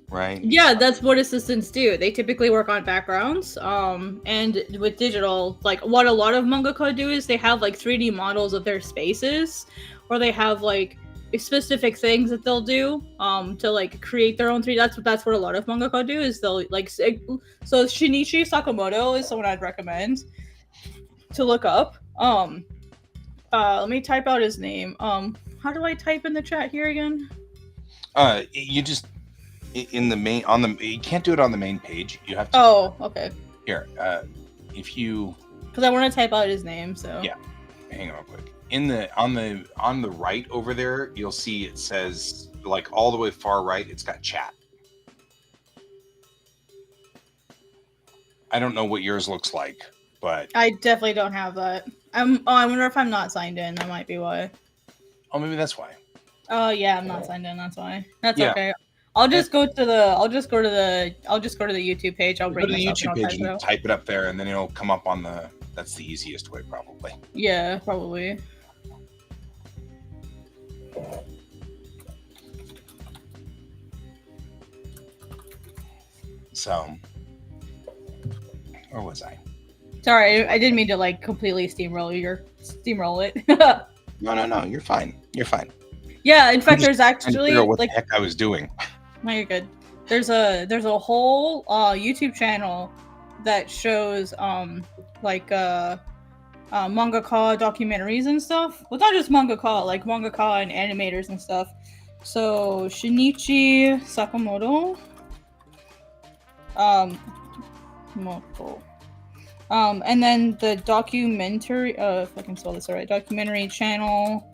Right. Yeah, that's what assistants do. They typically work on backgrounds. And with digital, like what a lot of mangaka do is they have like 3D models of their spaces, or they have like specific things that they'll do to like create their own 3D. That's what a lot of mangaka do is they'll like so Shinichi Sakamoto is someone I'd recommend to look up. Let me type out his name. How do I type in the chat here again? You just in the main you can't do it on the main page. You have to. Oh, okay. Here, if you. Because I want to type out his name, so. Yeah, hang on real quick. On the right over there, you'll see it says like all the way far right. It's got chat. I don't know what yours looks like, but I definitely don't have that. I wonder if I'm not signed in. That might be why. Oh, maybe that's why. Oh yeah, I'm not signed in. That's why. That's okay. I'll just go to the YouTube page. I'll bring go to the YouTube page and type it up there, and then it'll come up on the. That's the easiest way, probably. Yeah, probably. So, where was I? Sorry, I didn't mean to like completely steamroll it. No, you're fine. You're fine. Yeah, in fact, there's actually what the heck I was doing. No, you're good. There's a whole YouTube channel that shows mangaka documentaries and stuff. Well, not just mangaka, like mangaka and animators and stuff. So Shinichi Sakamoto, and then the documentary, if I can spell this right, documentary channel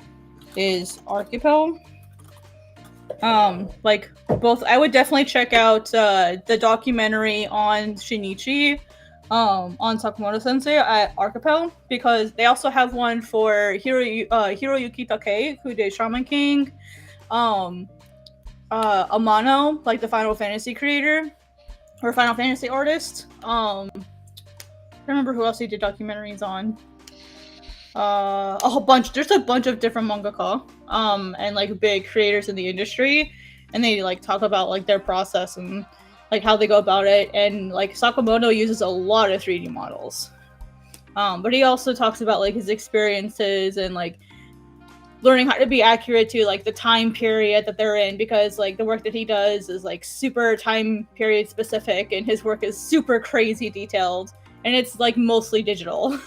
is Archipel. Like both, I would definitely check out the documentary on Shinichi, on Sakamoto Sensei at Archipel, because they also have one for Hiroyuki Takei, who did Shaman King, Amano, like the Final Fantasy creator or Final Fantasy artist. I don't remember who else he did documentaries on. A whole bunch. There's a bunch of different mangaka, and like big creators in the industry, and they like talk about like their process and like how they go about it. And like Sakamoto uses a lot of 3D models, but he also talks about like his experiences and like learning how to be accurate to like the time period that they're in, because like the work that he does is like super time period specific, and his work is super crazy detailed, and it's like mostly digital.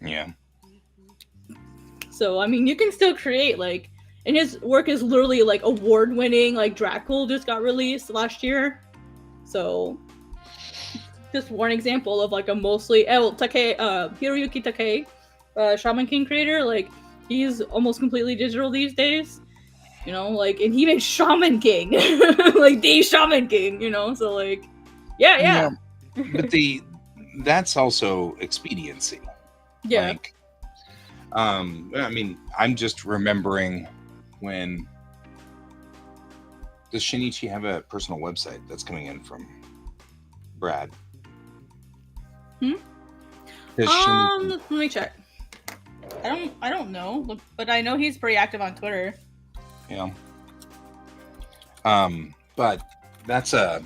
Yeah. So I mean, you can still create like, and his work is literally like award winning. Like Dracul just got released last year, so just one example of like a mostly Hiroyuki Takei, Shaman King creator. Like he's almost completely digital these days. You know, like, and he made Shaman King, like the Shaman King. You know, so like, yeah, But that's also expediency. yeah. Like, I mean, I'm just remembering when does Shinichi have a personal website that's coming in from Brad? Let me check. I don't know, but I know he's pretty active on Twitter. Yeah. But that's a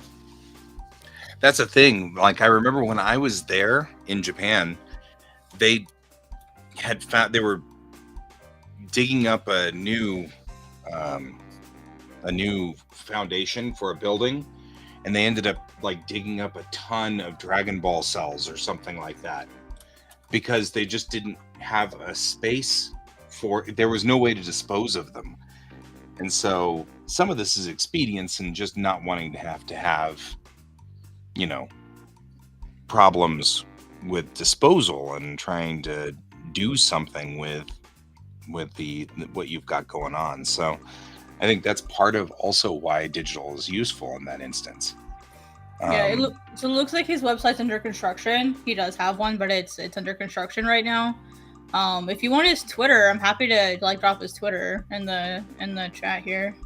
thing. Like I remember when I was there in Japan, they were digging up a new foundation for a building, and they ended up like digging up a ton of Dragon Ball cells or something like that, because they just didn't have a space there was no way to dispose of them. And so some of this is expedience and just not wanting to have, you know, problems with disposal and trying to do something with what you've got going on. So I think that's part of also why digital is useful in that instance. Yeah, it looks like his website's under construction. He does have one, but it's under construction right now. If you want his Twitter, I'm happy to like drop his Twitter in the chat here.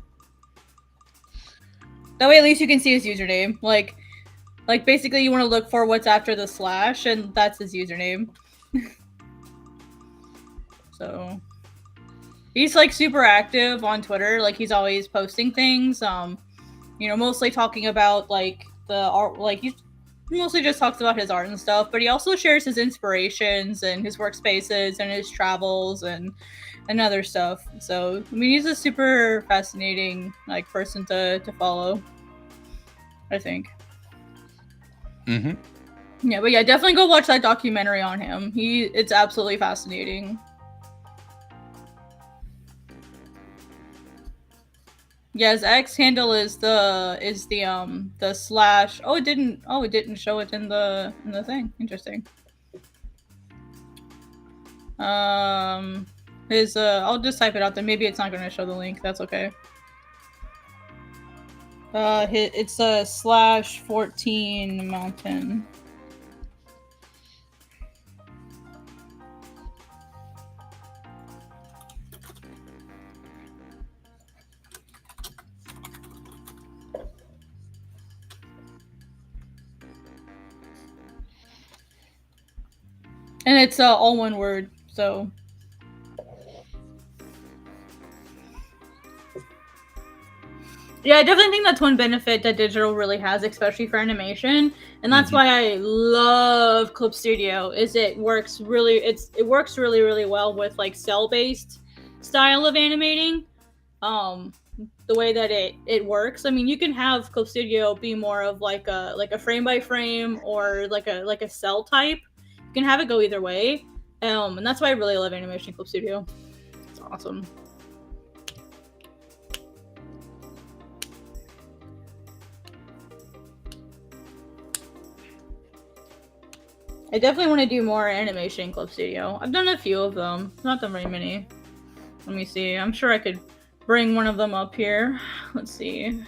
That way, at least you can see his username. Like basically, you want to look for what's after the slash, and that's his username. So he's like super active on Twitter. Like he's always posting things. You know, mostly talking about like the art. Like he mostly just talks about his art and stuff, but he also shares his inspirations and his workspaces and his travels and other stuff. So I mean, he's a super fascinating like person to follow, I think. Yeah, but yeah, definitely go watch that documentary on him. It's absolutely fascinating. Yeah, his X handle is the slash. It didn't show it in the thing. Interesting. I'll just type it out there. Maybe it's not going to show the link. That's okay. It's a /14 mountain. And it's all one word, so. Yeah, I definitely think that's one benefit that digital really has, especially for animation, and that's why I love Clip Studio. Is it works really well with like cell-based style of animating. The way that it works. I mean, you can have Clip Studio be more of like a frame by frame or like a cell type. You can have it go either way, and that's why I really love animation Clip Studio. It's awesome. I definitely want to do more animation Clip Studio. I've done a few of them, not that very many. Let me see. I'm sure I could bring one of them up here. Let's see.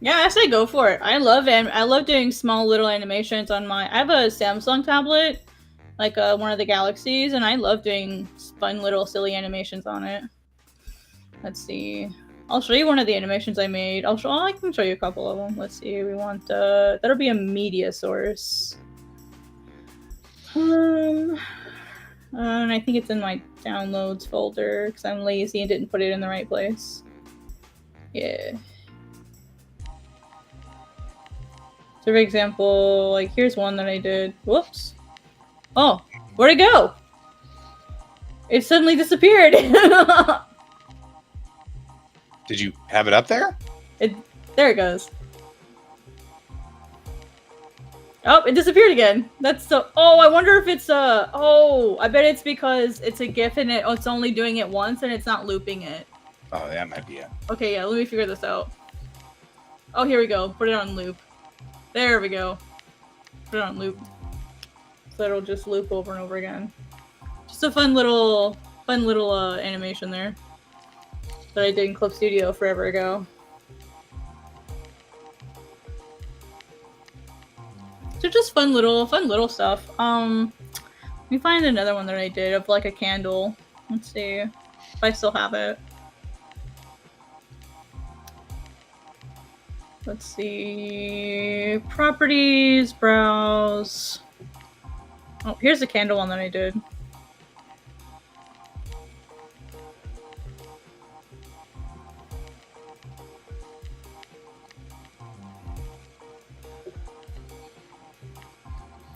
Yeah, I say go for it. I love doing small little animations on I have a Samsung tablet, like one of the Galaxies, and I love doing fun little silly animations on it. Let's see. I'll show you one of the animations I made. I can show you a couple of them. Let's see. We want that'll be a media source. And I think it's in my downloads folder because I'm lazy and didn't put it in the right place. Yeah. So for example, like here's one that I did. Whoops. Oh, where'd it go? It suddenly disappeared. Did you have it up there? There it goes. Oh, it disappeared again. That's so. Oh, I wonder if it's a. Oh, I bet it's because it's a GIF and it's only doing it once and it's not looping it. Oh, that might be it. Okay, yeah. Let me figure this out. Oh, here we go. Put it on loop. There we go. Put it on loop. So it'll just loop over and over again. Just a fun little animation there that I did in Clip Studio forever ago. So just fun little stuff. Let me find another one that I did of like a candle. Let's see if I still have it. Let's see. Properties, browse. Oh, here's the candle one that I did.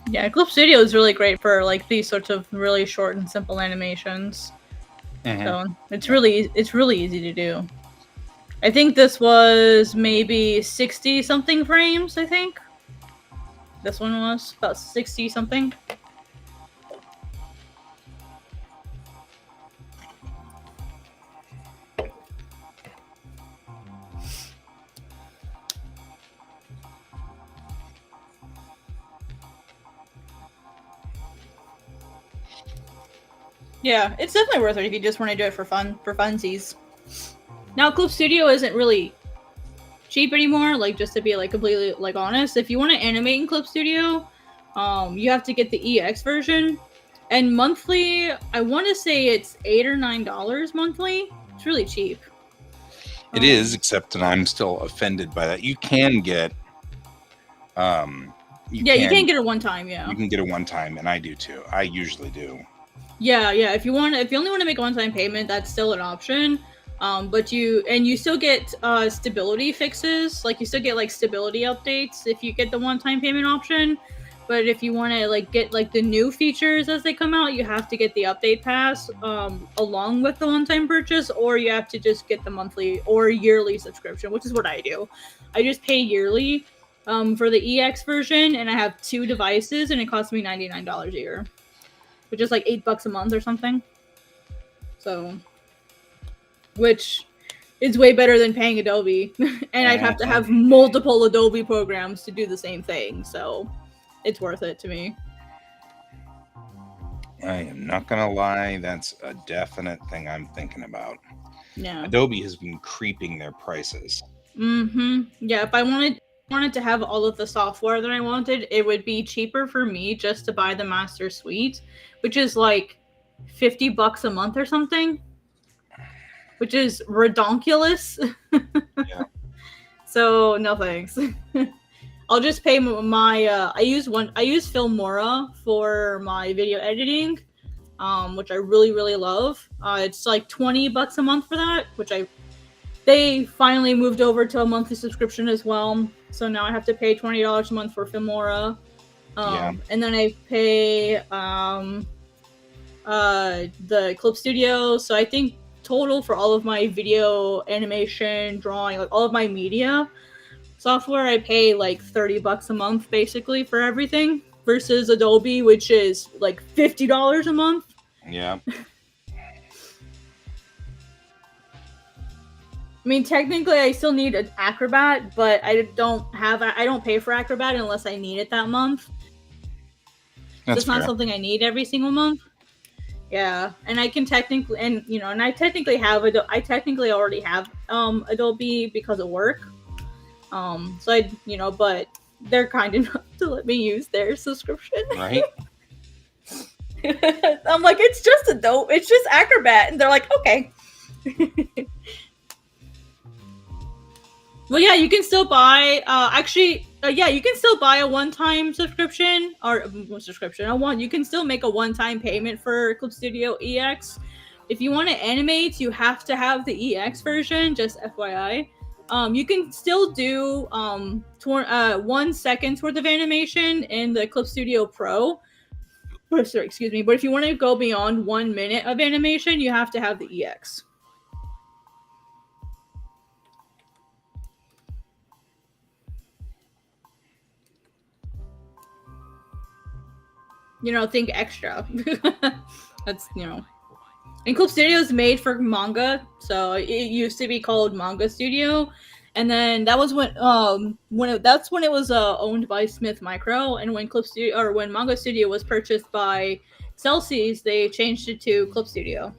Yeah, Clip Studio is really great for like these sorts of really short and simple animations. Mm-hmm. So it's really easy to do. I think this was maybe 60 something frames, I think. This one was about 60 something. Yeah, it's definitely worth it if you just want to do it for fun, for funsies. Now, Clip Studio isn't really cheap anymore, like, just to be, like, completely, like, honest. If you want to animate in Clip Studio, you have to get the EX version. And monthly, I want to say it's $8 or $9 monthly. It's really cheap. It is, except that I'm still offended by that. You can get... you can get it one time, yeah. You can get it one time, and I do, too. I usually do. Yeah. If you only want to make a one-time payment, that's still an option. But you still get stability fixes. Like, you still get like stability updates if you get the one-time payment option. But if you want to like get like the new features as they come out, you have to get the update pass along with the one-time purchase, or you have to just get the monthly or yearly subscription, which is what I do. I just pay yearly for the EX version, and I have 2 devices, and it costs me $99 a year, which is like $8 a month or something. So, which is way better than paying Adobe, and I'd have to have multiple Adobe programs to do the same thing. So, it's worth it to me. I am not gonna lie, that's a definite thing I'm thinking about. Yeah, Adobe has been creeping their prices. Yeah, if I wanted to have all of the software that I wanted, it would be cheaper for me just to buy the Master Suite, which is like $50 a month or something, which is redonkulous. Yeah. So no thanks. I'll just pay my I use Filmora for my video editing, which I really love. It's like $20 a month for that, which they finally moved over to a monthly subscription as well. So now I have to pay $20 a month for Filmora. And then I pay the Clip Studio. So I think total for all of my video, animation, drawing, like all of my media software, I pay like $30 a month basically for everything, versus Adobe, which is like $50 a month. Yeah. I mean, technically, I still need an Acrobat, but I don't pay for Acrobat unless I need it that month. So it's not something I need every single month. Yeah, and I can technically, I technically already have Adobe because of work. So but they're kind enough to let me use their subscription. Right. I'm like, it's just Acrobat, and they're like, okay. Well, yeah, you can still buy. You can still buy a one-time subscription You can still make a one-time payment for Clip Studio EX. If you want to animate, you have to have the EX version. Just FYI. You can still do 1 second's worth of animation in the Clip Studio Pro. Oh, sorry, excuse me. But if you want to go beyond 1 minute of animation, you have to have the EX. Think extra. That's, And Clip Studio is made for manga, so it used to be called Manga Studio, and then that was that's when it was owned by Smith Micro, and when Manga Studio was purchased by Celsius, they changed it to Clip Studio.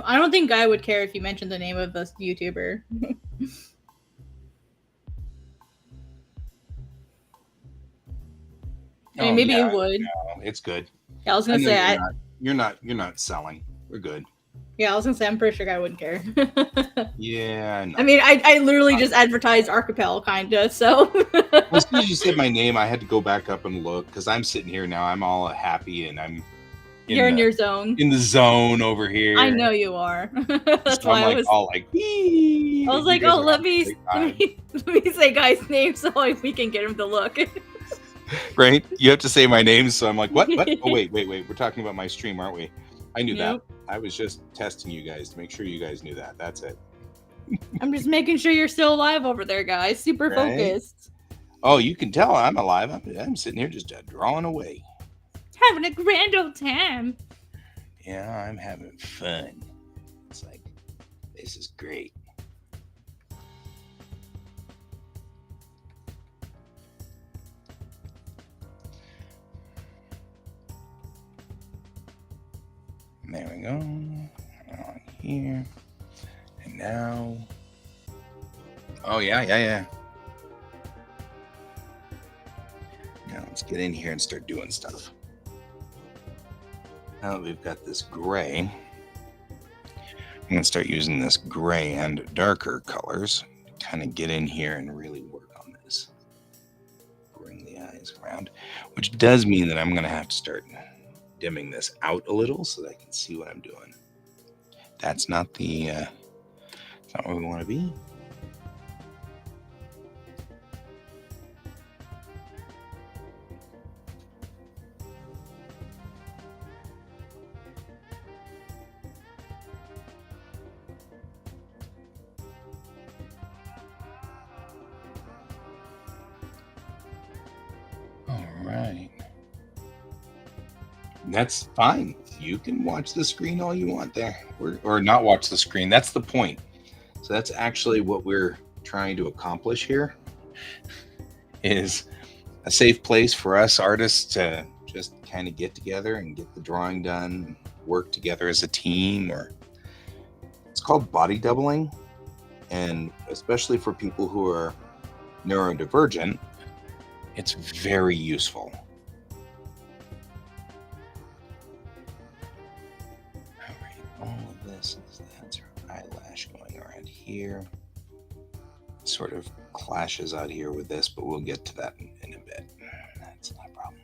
I don't think Guy would care if you mentioned the name of this YouTuber. I mean, maybe you would. No, it's good. Yeah, I was gonna say you're not selling. We're good. Yeah, I was gonna say I'm pretty sure Guy wouldn't care. Yeah. No. I mean, I literally just advertised Archipel, kinda. So. Well, as soon as you said my name, I had to go back up and look because I'm sitting here now. I'm all happy and I'm. You're in your zone. In the zone over here. I know you are. That's so why I was all like, I was like, oh, let me say Guy's name so we can get him to look. Right? You have to say my name, so I'm like, what? Oh, wait. We're talking about my stream, aren't we? I knew that. I was just testing you guys to make sure you guys knew that. That's it. I'm just making sure you're still alive over there, guys. Super focused. Oh, you can tell I'm alive. I'm sitting here just drawing away. Having a grand old time. Yeah, I'm having fun. It's like, this is great. There we go. On here. And now. Oh, yeah. Now let's get in here and start doing stuff. Now that we've got this gray, I'm going to start using this gray and darker colors to kind of get in here and really work on this. Bring the eyes around, which does mean that I'm going to have to start dimming this out a little so that I can see what I'm doing. That's not that's not where we want to be. That's fine. You can watch the screen all you want there. Or not watch the screen. That's the point. So that's actually what we're trying to accomplish here, is a safe place for us artists to just kind of get together and get the drawing done, work together as a team. Or it's called body doubling. And especially for people who are neurodivergent, it's very useful. That's her eyelash going around here. Sort of clashes out here with this, but we'll get to that in a bit. That's not a problem.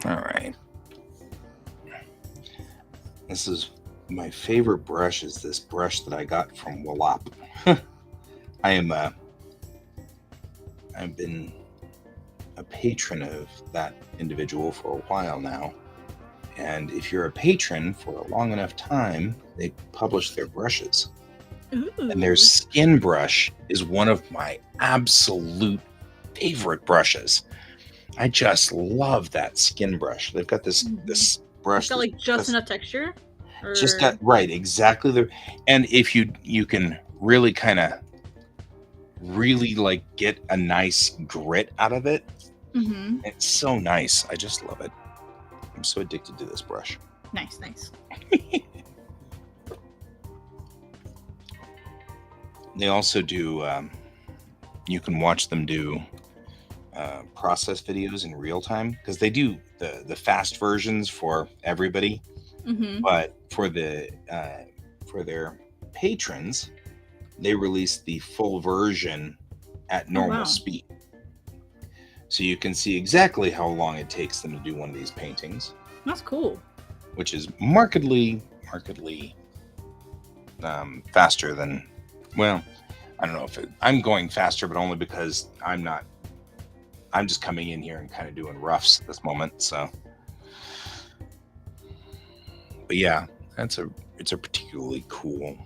All right. This is my favorite brush, is this brush that I got from Wallop. I've been a patron of that individual for a while now. And if you're a patron for a long enough time, they publish their brushes. Ooh. And their skin brush is one of my absolute favorite brushes. I just love that skin brush. They've got this brush. It's got like just enough texture? Or... Just got, right, exactly. And if you can really kind of like get a nice grit out of it, it's so nice. I just love it. I'm so addicted to this brush. Nice, nice. They also do, you can watch them do process videos in real time, because they do the fast versions for everybody, but for their patrons, they release the full version at normal speed. So you can see exactly how long it takes them to do one of these paintings. That's cool. Which is markedly faster than, well, I don't know if I'm going faster, but only because I'm just coming in here and kind of doing roughs at this moment. So, but yeah, it's a particularly cool.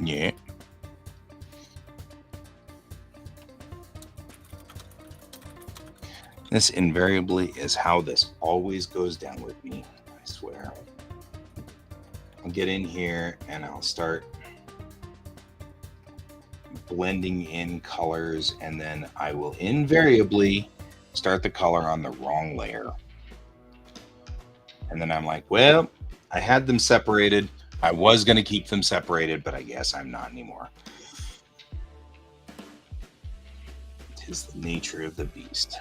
Yeah. This invariably is how this always goes down with me, I swear. I'll get in here and I'll start blending in colors, and then I will invariably start the color on the wrong layer. And then I'm like, well, I had them separated. I was going to keep them separated, but I guess I'm not anymore. It is the nature of the beast.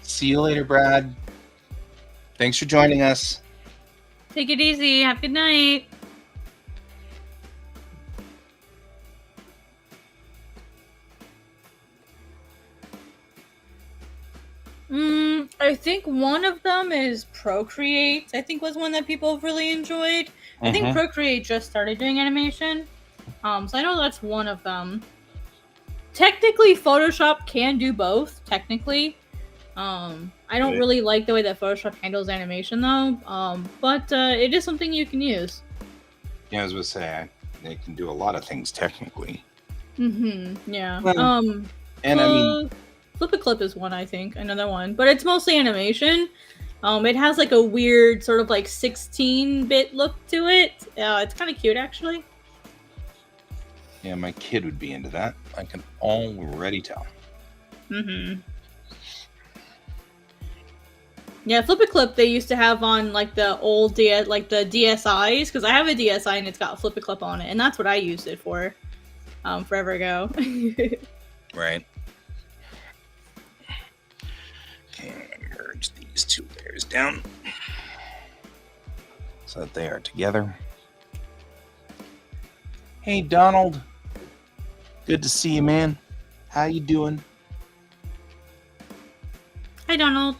See you later, Brad. Thanks for joining us. Take it easy. Have a good night. I think one of them is Procreate. I think was one that people really enjoyed. I think Procreate just started doing animation. So I know that's one of them. Technically, Photoshop can do both. Technically, I don't really like the way that Photoshop handles animation though. But it is something you can use. Yeah, I was gonna say they can do a lot of things technically. Yeah. Well, and I mean, Flip a Clip is one, I think, another one, but it's mostly animation. It has like a weird sort of like 16-bit look to it. It's kind of cute, actually. Yeah, my kid would be into that. I can already tell. Yeah, Flip a Clip they used to have on like the old the DSIs, because I have a DSI and it's got Flip a Clip on it, and that's what I used it for, forever ago. Right. Okay, I'm gonna merge these two layers down so that they are together. Hey, Donald. Good to see you, man. How you doing? Hi, Donald.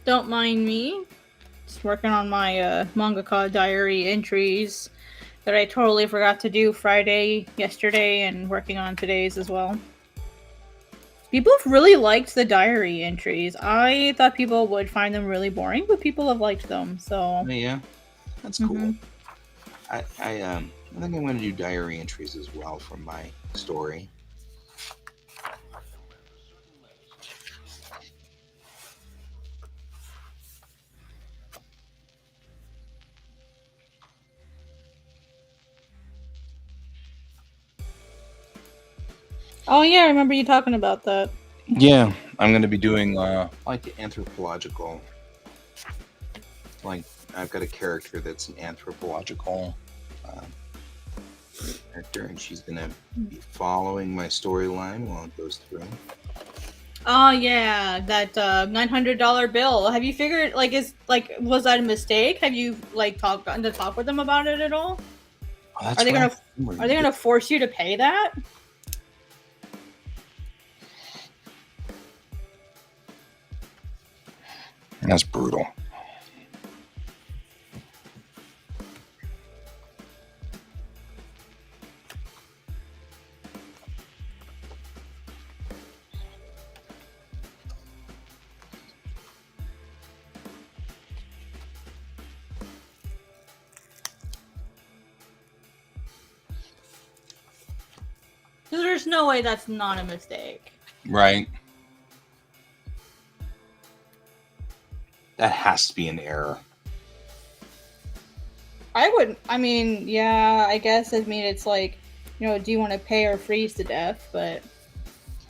Don't mind me. Just working on my mangaka diary entries that I totally forgot to do yesterday, and working on today's as well. People have really liked the diary entries. I thought people would find them really boring, but people have liked them. So, Oh, yeah, that's cool. hmm I think I'm going to do diary entries as well from my story. oh yeah, I remember you talking about that. Yeah, I'm going to be doing like anthropological. Like I've got a character that's an anthropological um, character, and she's going to be following my storyline while it goes through. Oh yeah, that $900 bill. Have you figured was that a mistake? Have you gotten to talk with them about it at all? Oh, Are that's they right. gonna are they gonna force you to pay that? That's brutal. There's no way that's not a mistake. Right. That has to be an error. I mean, yeah, I guess. I mean, it's like, do you want to pay or freeze to death? But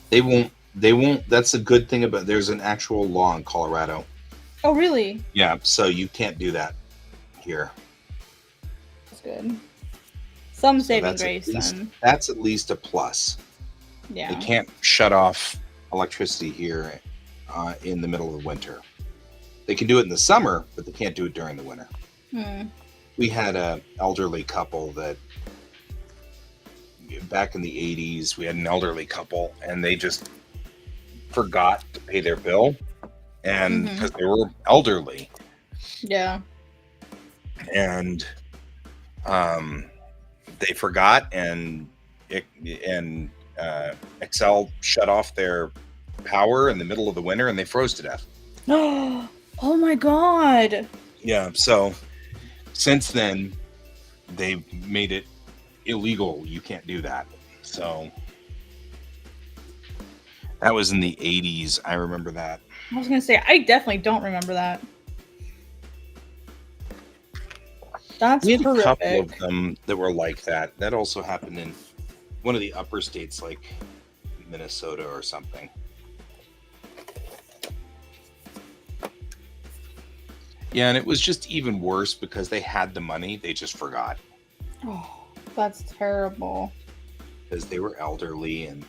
They won't. They won't. That's a good thing about. There's an actual law in Colorado. oh, really? Yeah, so you can't do that here. That's good. Some So saving grace then. that's at least a plus. Yeah. They can't shut off electricity here in the middle of winter. They can do it in the summer, but they can't do it during the winter. Hmm. We had an elderly couple that back in the 80s, we had an elderly couple and they just forgot to pay their bill, and because they were elderly, Yeah. and they forgot, and Excel shut off their power in the middle of the winter and they froze to death. Oh my god. Yeah, so since then they've made it illegal. You can't do that. So that was in the 80s. I remember that. I was gonna say, I definitely don't remember that. That's We had horrific. a couple of them that were like that. That also happened in one of the upper states, like Minnesota or something. Yeah, and it was just even worse because they had the money, they just forgot. Oh, that's terrible. Because they were elderly, and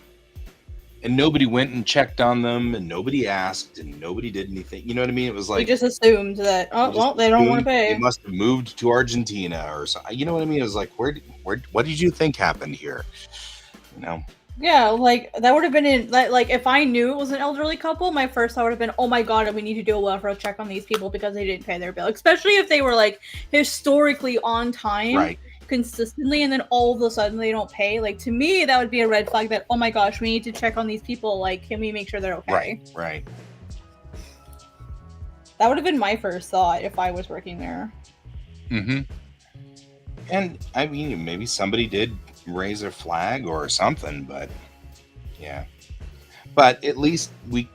nobody went and checked on them, and nobody asked, and nobody did anything. You know what I mean? It was You like just assumed that, they don't want to they pay. must have moved to Argentina or something. You know what I mean? It was like, where, what did you think happened here? You know? Yeah, like that would have been like if I knew it was an elderly couple, my first thought would have been, oh my god, we need to do a welfare check on these people because they didn't pay their bill. Especially if they were like historically on time, Right. consistently, and then all of a sudden they don't pay. Like, to me, that would be a red flag that, oh my gosh, we need to check on these people. Like, can we make sure they're okay? Right. That would have been my first thought if I was working there. Mm-hmm. And I mean, maybe somebody did raise a flag or something, but yeah. But at least we've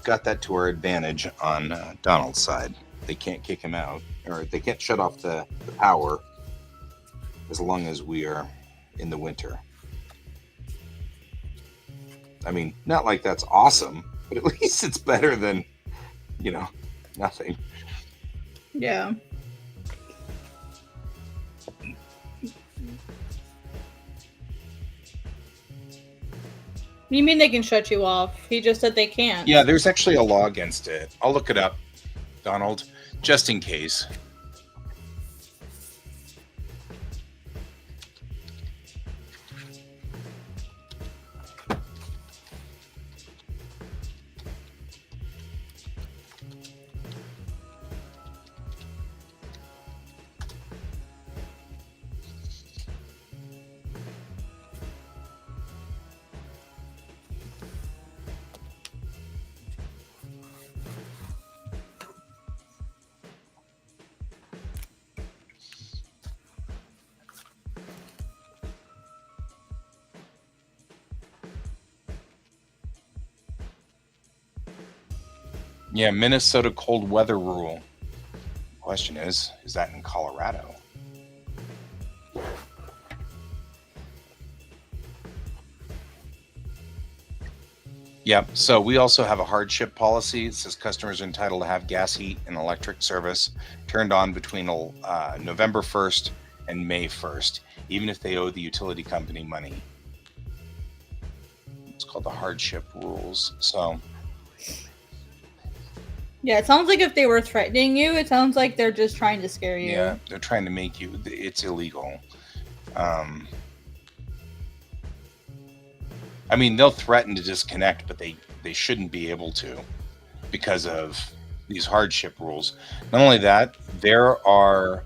got that to our advantage on Donald's side. They can't kick him out, or they can't shut off the power as long as we are in the winter. I mean, not like that's awesome, but at least it's better than, nothing. Yeah. You mean they can shut you off? He just said they can't. Yeah, there's actually a law against it. I'll look it up, Donald, just in case. Yeah, Minnesota cold weather rule. Question is that in Colorado? Yep. So we also have a hardship policy. It says customers are entitled to have gas, heat, and electric service turned on between November 1st and May 1st, even if they owe the utility company money. It's called the hardship rules. So Yeah, it sounds like if they were threatening you, it sounds like they're just trying to scare you. yeah, they're trying to make you. It's illegal. I mean, they'll threaten to disconnect, but they shouldn't be able to because of these hardship rules. Not only that, there are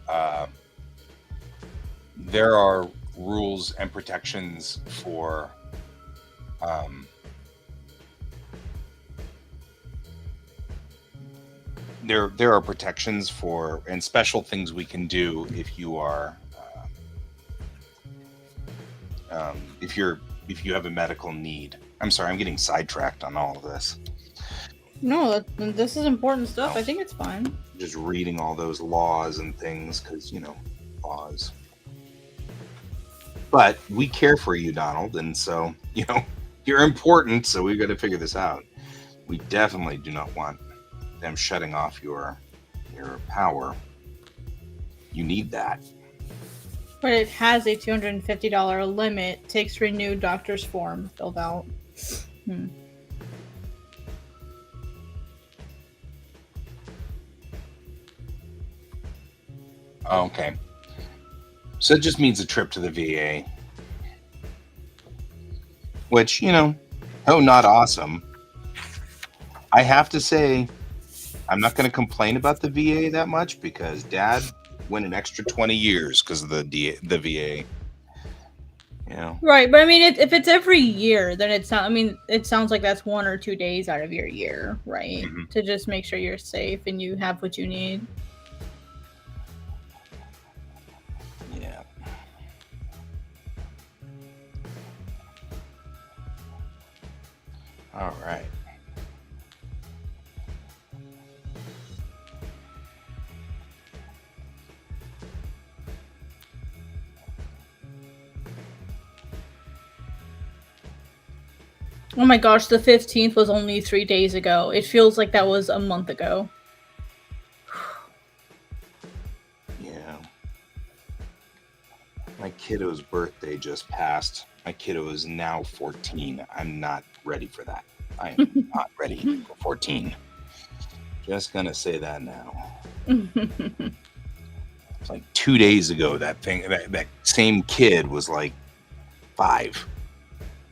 rules and protections for there are protections for and special things we can do if you are if you have a medical need. I'm sorry, I'm getting sidetracked on all of this. No, this is important stuff. I think it's fine. Just reading all those laws and things because, laws. But we care for you, Donald, and so, you're important, so we've got to figure this out. We definitely do not want them shutting off your power. You need that. But it has a $250 limit. Takes renewed doctor's form filled out. Oh, okay. So it just means a trip to the VA. Which, not awesome. I have to say, I'm not going to complain about the VA that much because Dad went an extra 20 years because of the VA. Right, but I mean, if it's every year, then it's not. I mean, it sounds like that's 1 or 2 days out of your year, right? Mm-hmm. To just make sure you're safe and you have what you need. Yeah. All right. Oh my gosh, the 15th was only 3 days ago. It feels like that was a month ago. Yeah. My kiddo's birthday just passed. My kiddo is now 14. I'm not ready for that. I am not ready for 14. Just gonna say that now. It's like 2 days ago that same kid was like 5.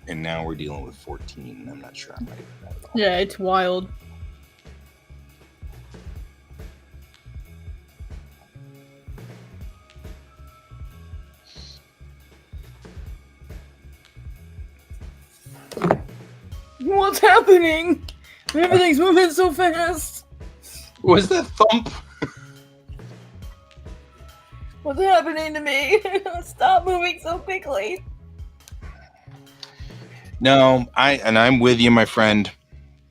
And now we're dealing with 14, and I'm not sure I'm ready for that at all. Yeah, it's wild. What's happening? Everything's moving so fast. Was that thump? What's happening to me? Stop moving so quickly. No, I'm with you, my friend.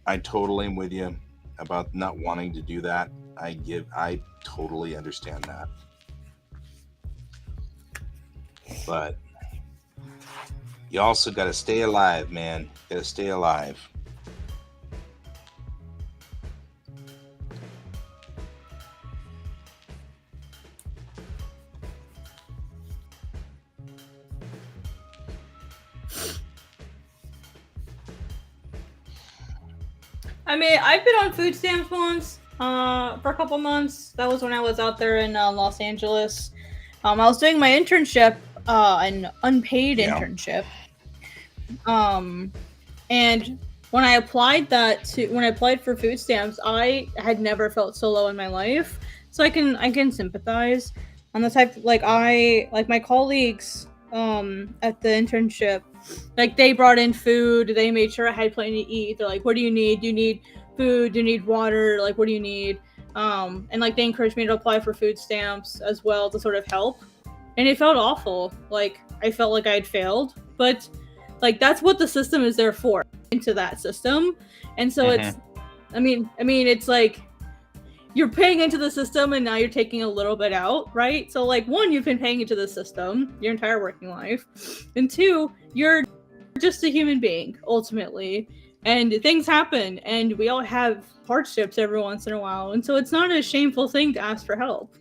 I totally am with you about not wanting to do that. I totally understand that. But you also got to stay alive, man. Got to stay alive. I mean, I've been on food stamps once for a couple months. That was when I was out there in Los Angeles. I was doing my internship, an unpaid internship. And when I applied for food stamps, I had never felt so low in my life. So I can sympathize on the type like my colleagues at the internship. Like, they brought in food. They made sure I had plenty to eat. They're like, what do you need? Do you need food? Do you need water? Like, what do you need? And, like, they encouraged me to apply for food stamps as well to sort of help. And it felt awful. Like, I felt like I had failed. But, like, that's what the system is there for, into that system. And so it's, I mean, it's like you're paying into the system and now you're taking a little bit out, right? So like one, you've been paying into the system your entire working life, and two, you're just a human being ultimately, and things happen, and we all have hardships every once in a while, and so it's not a shameful thing to ask for help.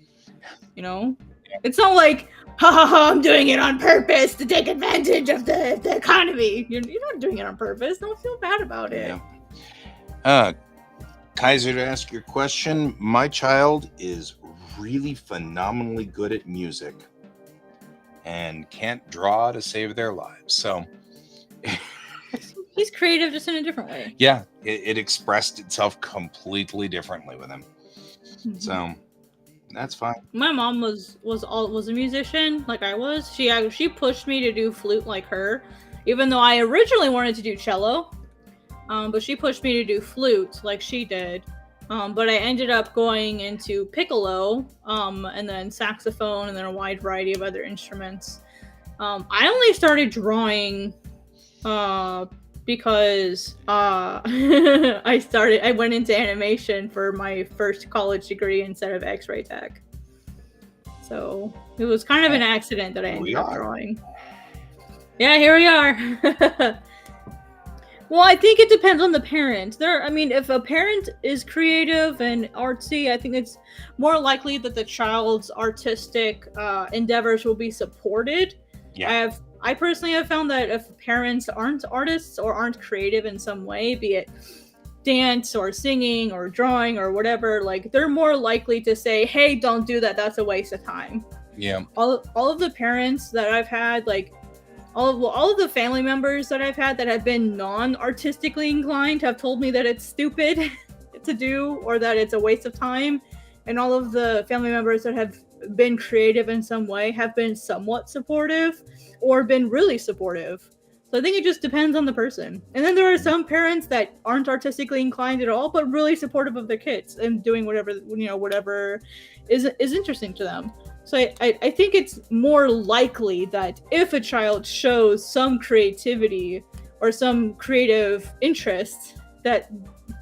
You know, it's not like ha ha ha, I'm doing it on purpose to take advantage of the economy. You're not doing it on purpose. Don't feel bad about it. Yeah. Kaiser, to ask your question, my child is really phenomenally good at music and can't draw to save their lives. So He's creative just in a different way. yeah, it expressed itself completely differently with him. Mhm. So that's fine. My mom was a musician like I was. She pushed me to do flute like her, even though I originally wanted to do cello. But she pushed me to do flute like she did. But I ended up going into piccolo, and then saxophone, and then a wide variety of other instruments. I only started drawing because I went into animation for my first college degree instead of X-ray tech. So it was kind of an accident that I ended up drawing. Yeah, here we are. Well, I think it depends on the parent. If a parent is creative and artsy, I think it's more likely that the child's artistic endeavors will be supported. Yeah. I personally have found that if parents aren't artists or aren't creative in some way, be it dance or singing or drawing or whatever, like they're more likely to say, "Hey, don't do that. That's a waste of time." Yeah. All of the parents that I've had, like all of the family members that I've had that have been non-artistically inclined have told me that it's stupid to do or that it's a waste of time. And all of the family members that have been creative in some way have been somewhat supportive or been really supportive. So I think it just depends on the person. And then there are some parents that aren't artistically inclined at all, but really supportive of their kids and doing whatever is interesting to them. So I think it's more likely that if a child shows some creativity or some creative interest, that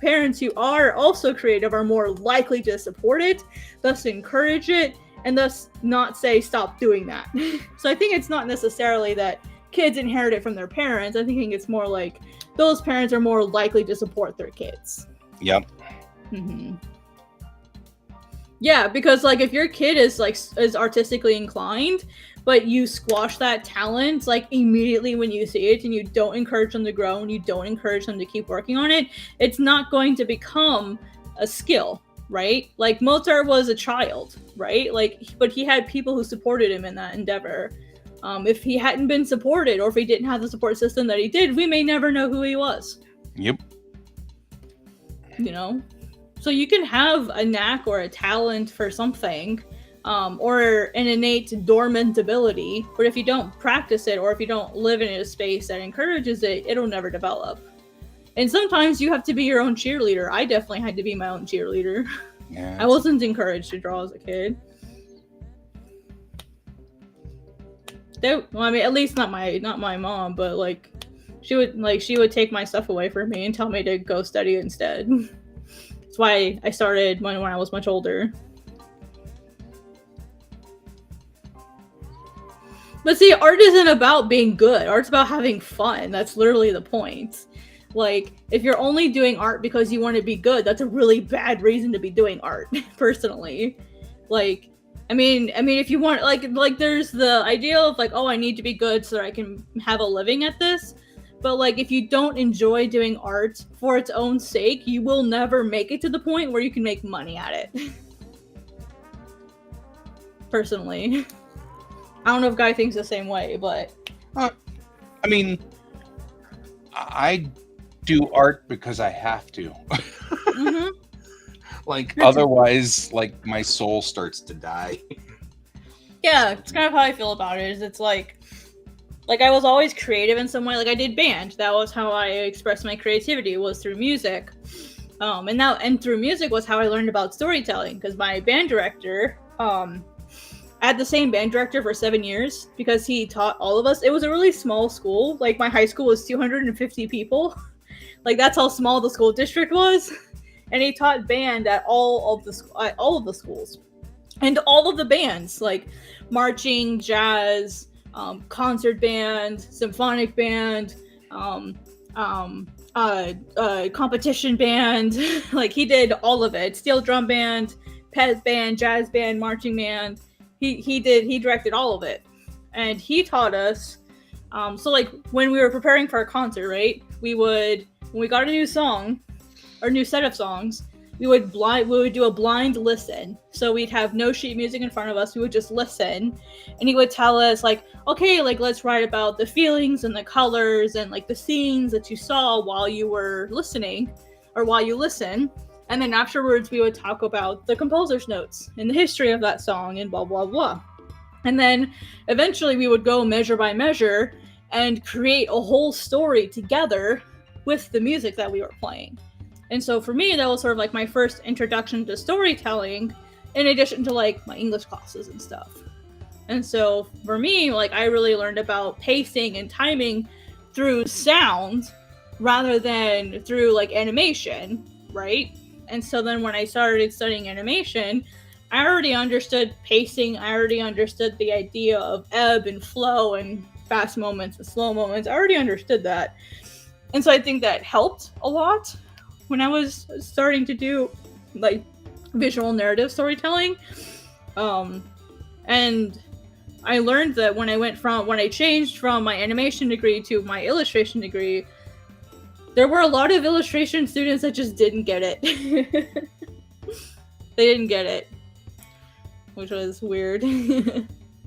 parents who are also creative are more likely to support it, thus encourage it, and thus not say stop doing that. So I think it's not necessarily that kids inherit it from their parents. I think it's more like those parents are more likely to support their kids. Yep. Mm-hmm. Yeah, because like if your kid is artistically inclined, but you squash that talent like immediately when you see it, and you don't encourage them to grow, and you don't encourage them to keep working on it, it's not going to become a skill, right? Like Mozart was a child, right? But he had people who supported him in that endeavor. If he hadn't been supported, or if he didn't have the support system that he did, we may never know who he was. Yep. So you can have a knack or a talent for something, or an innate dormant ability, but if you don't practice it, or if you don't live in a space that encourages it, it'll never develop. And sometimes you have to be your own cheerleader. I definitely had to be my own cheerleader. Yeah. I wasn't encouraged to draw as a kid. At least not my mom, but she would take my stuff away from me and tell me to go study instead. That's why I started when I was much older. But see, art isn't about being good. Art's about having fun. That's literally the point. Like, if you're only doing art because you want to be good, that's a really bad reason to be doing art, personally. If you want, there's the idea of I need to be good so that I can have a living at this. But if you don't enjoy doing art for its own sake, you will never make it to the point where you can make money at it. Personally. I don't know if Guy thinks the same way, but... I do art because I have to. Mm-hmm. Otherwise, my soul starts to die. Yeah, it's kind of how I feel about it. It's I was always creative in some way. I did band. That was how I expressed my creativity, was through music. And through music was how I learned about storytelling, because my band director, I had the same band director for 7 years because he taught all of us. It was a really small school. My high school was 250 people. That's how small the school district was. and he taught band at all of the schools, and all of the bands like marching, jazz, concert band, symphonic band, um, competition band. Like he did all of it. Steel drum band, pet band, jazz band, marching band. He directed all of it, and he taught us. So like when we were preparing for a concert, right? When we got a new song or new set of songs, we would do a blind listen. So we'd have no sheet music in front of us. We would just listen, and he would tell us like, okay, like let's write about the feelings and the colors and like the scenes that you saw while you were listening, or while you listen. And then afterwards, we would talk about the composer's notes and the history of that song and blah blah blah. And then eventually, we would go measure by measure and create a whole story together with the music that we were playing. And so for me, that was sort of like my first introduction to storytelling, in addition to like my English classes and stuff. And so for me, like I really learned about pacing and timing through sound rather than through like animation, right? And so then when I started studying animation, I already understood pacing. I already understood the idea of ebb and flow and fast moments and slow moments. I already understood that. And so I think that helped a lot when I was starting to do like visual narrative storytelling. And I learned that when I changed from my animation degree to my illustration degree, there were a lot of illustration students that just didn't get it. They didn't get it, which was weird.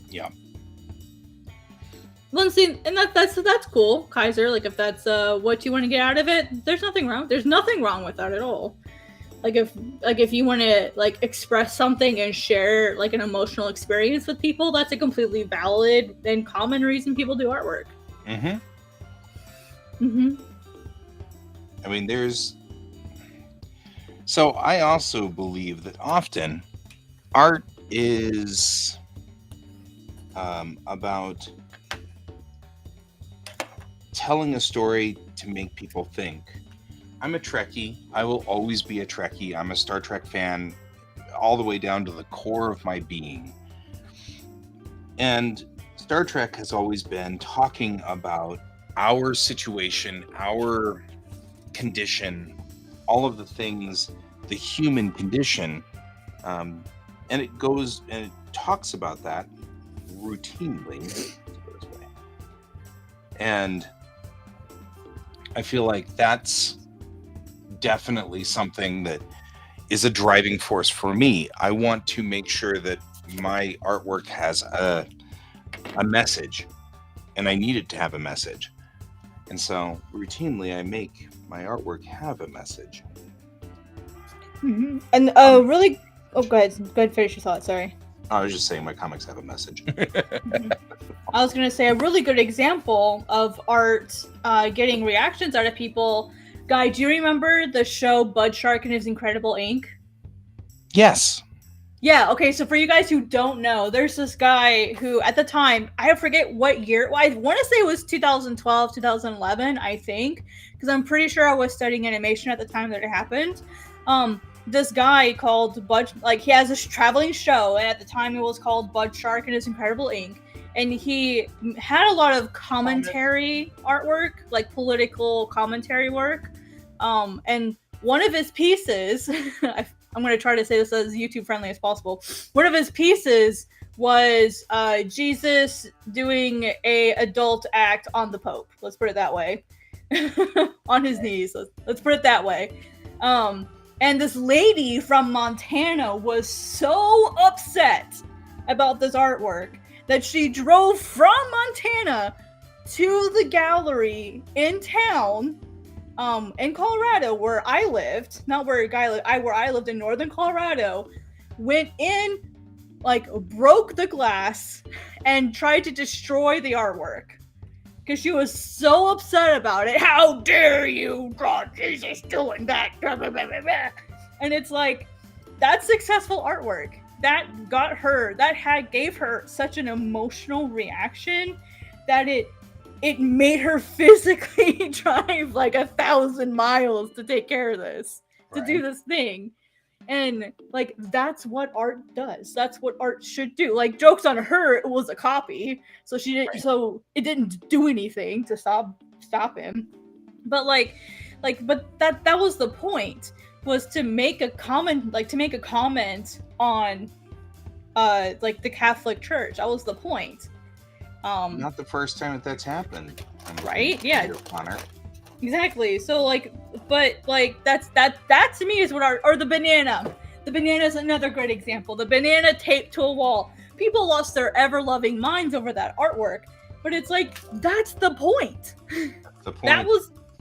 Yeah. Well, see, and that's cool, Kaiser. Like, if that's what you want to get out of it, there's nothing wrong. There's nothing wrong with that at all. Like, if you want to like express something and share like an emotional experience with people, that's a completely valid and common reason people do artwork. Mm-hmm. Mm-hmm. I mean, so I also believe that often art is about telling a story to make people think. I'm a Trekkie. I will always be a Trekkie. I'm a Star Trek fan all the way down to the core of my being. And Star Trek has always been talking about our situation, our condition, all of the things, the human condition. And it goes and it talks about that routinely. Let's go this way. And I feel like that's definitely something that is a driving force for me. I want to make sure that my artwork has a message, and I need it to have a message. And so routinely I make my artwork have a message. Mm-hmm. And really, go ahead, finish your thought. Sorry. I was just saying my comics have a message. Mm-hmm. I was going to say a really good example of art getting reactions out of people. Guy, do you remember the show Bud Shark and His Incredible Ink? Yes. Yeah, okay, so for you guys who don't know, there's this guy who, at the time, I forget what year, well, I want to say it was 2012, 2011, I think, because I'm pretty sure I was studying animation at the time that it happened. This guy called Bud, like, he has this traveling show, and at the time it was called Bud Shark and His Incredible Ink, and he had a lot of commentary artwork, like political commentary work, and one of his pieces, I'm going to try to say this as YouTube friendly as possible. One of his pieces was Jesus doing a adult act on the Pope. Let's put it that way. On his knees. Let's put it that way. And this lady from Montana was so upset about this artwork that she drove from Montana to the gallery in town, in Colorado, where I lived, not where Guy lived, where I lived in northern Colorado, went in, like, broke the glass and tried to destroy the artwork. Because she was so upset about it. How dare you, God, Jesus, doing that? And it's like, that's successful artwork. That gave her such an emotional reaction that it made her physically drive like 1,000 miles to take care of this. to do this thing. And like that's what art does. That's what art should do. Like jokes on her, it was a copy, so she didn't. Right. So it didn't do anything to stop him. But but that was the point, was to make a comment, on like the Catholic Church. That was the point. Not the first time that's happened. Right? Yeah. Honor. Exactly. So like, but like that to me is what art. Or the banana. The banana is another great example. The banana taped to a wall. People lost their ever-loving minds over that artwork. But it's like, that's the point. That's the point.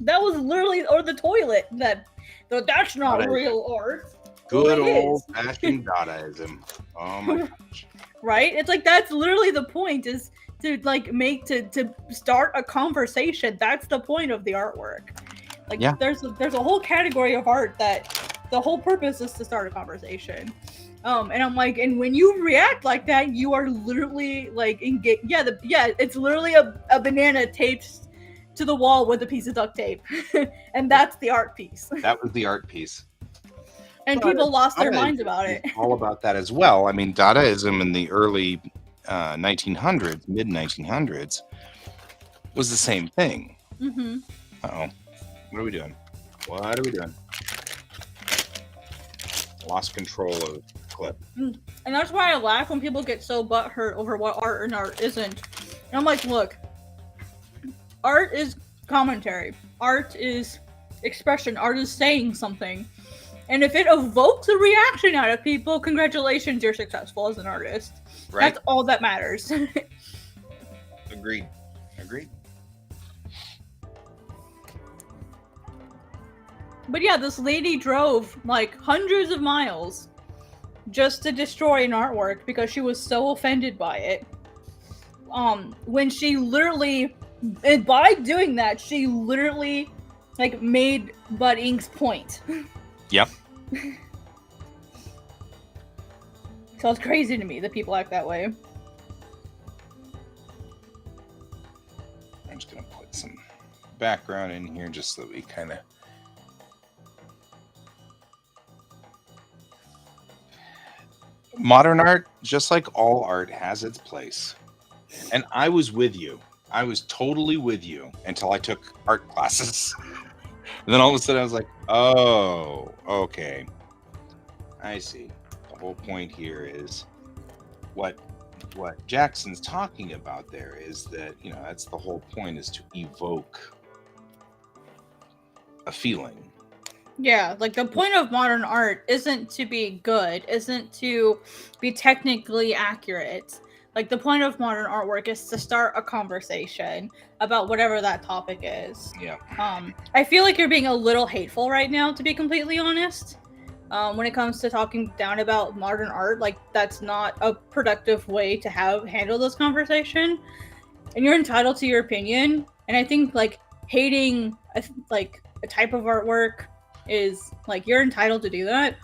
That was literally, or the toilet. That's not real art. Good old-fashioned Dadaism. Oh my gosh. Right? It's like, that's literally the point, is to like to start a conversation. That's the point of the artwork. Like, yeah. There's a whole category of art that the whole purpose is to start a conversation. And I'm like, and when you react like that, you are literally like engaged. It's literally a banana taped to the wall with a piece of duct tape. And that's the art piece. That was the art piece. And people lost their minds about it. All about that as well. I mean, Dadaism in the early 1900s, mid 1900s, was the same thing. Mm-hmm. Uh-oh. What are we doing? Lost control of clip. And that's why I laugh when people get so butthurt over what art and art isn't. And I'm like, look, art is commentary. Art is expression. Art is saying something. And if it evokes a reaction out of people, congratulations, you're successful as an artist. Right. That's all that matters. Agreed. But yeah, this lady drove like hundreds of miles just to destroy an artwork because she was so offended by it. When she literally, and by doing that, she literally like made Bud Ink's point. Yep. So it's crazy to me that people act that way. I'm just gonna put some background in here just so that we kind of. Modern art, just like all art, has its place. And I was with you. I was totally with you until I took art classes. And then all of a sudden I was like, oh, okay. I see. The whole point here is what Jackson's talking about there is that, that's the whole point, is to evoke a feeling. Yeah, like the point of modern art isn't to be good, isn't to be technically accurate. Like the point of modern artwork is to start a conversation about whatever that topic is. Yeah. I feel like you're being a little hateful right now, to be completely honest. When it comes to talking down about modern art, like that's not a productive way to handle this conversation. And you're entitled to your opinion. And I think like hating a type of artwork is like, you're entitled to do that.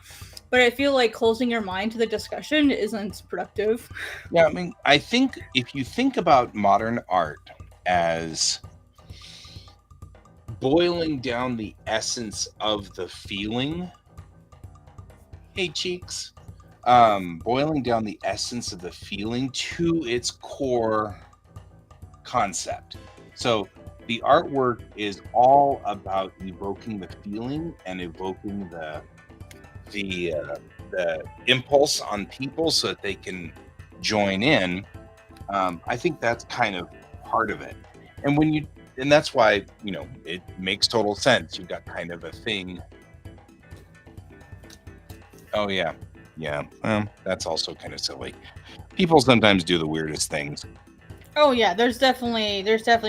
But I feel like closing your mind to the discussion isn't productive. Yeah, I mean, I think if you think about modern art as boiling down the essence of the feeling, hey cheeks, boiling down the essence of the feeling to its core concept. So the artwork is all about evoking the feeling and evoking the impulse on people so that they can join in. I think that's kind of part of it. And that's why, it makes total sense. You've got kind of a thing. Oh yeah. Yeah. That's also kind of silly. People sometimes do the weirdest things. Oh yeah, there's definitely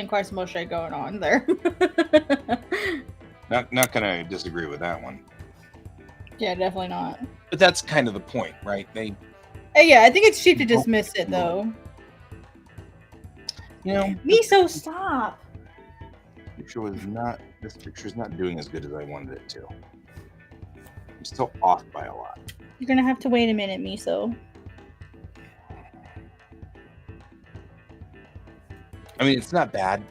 quite some shit going on there. Not gonna disagree with that one. Yeah, definitely not. But that's kind of the point, right? Yeah, I think it's cheap to dismiss it though. Miso, stop. This picture's not doing as good as I wanted it to. I'm still off by a lot. You're gonna have to wait a minute, Miso. I mean, it's not bad,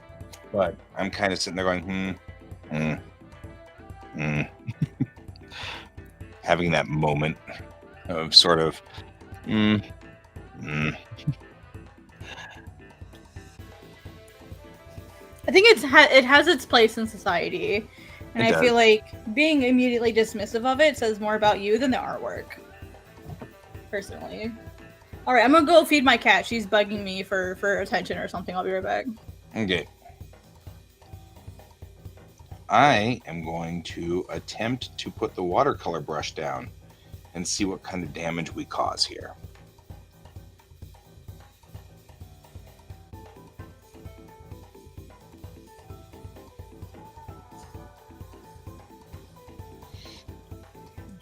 but I'm kind of sitting there going, having that moment of sort of, mm, mm. I think it has its place in society, and It I feel does. like being immediately dismissive of it says more about you than the artwork. Personally. All right, I'm gonna go feed my cat. She's bugging me for attention or something. I'll be right back. Okay. I am going to attempt to put the watercolor brush down and see what kind of damage we cause here.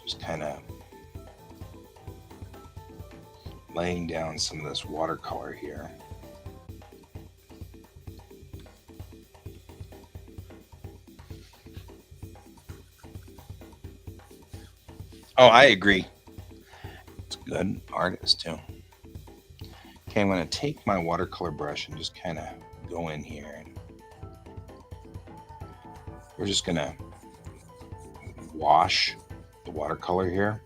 Just kind of laying down some of this watercolor here. Oh, I agree. It's a good artist too. Okay, I'm going to take my watercolor brush and just kind of go in here. And we're just going to wash the watercolor here.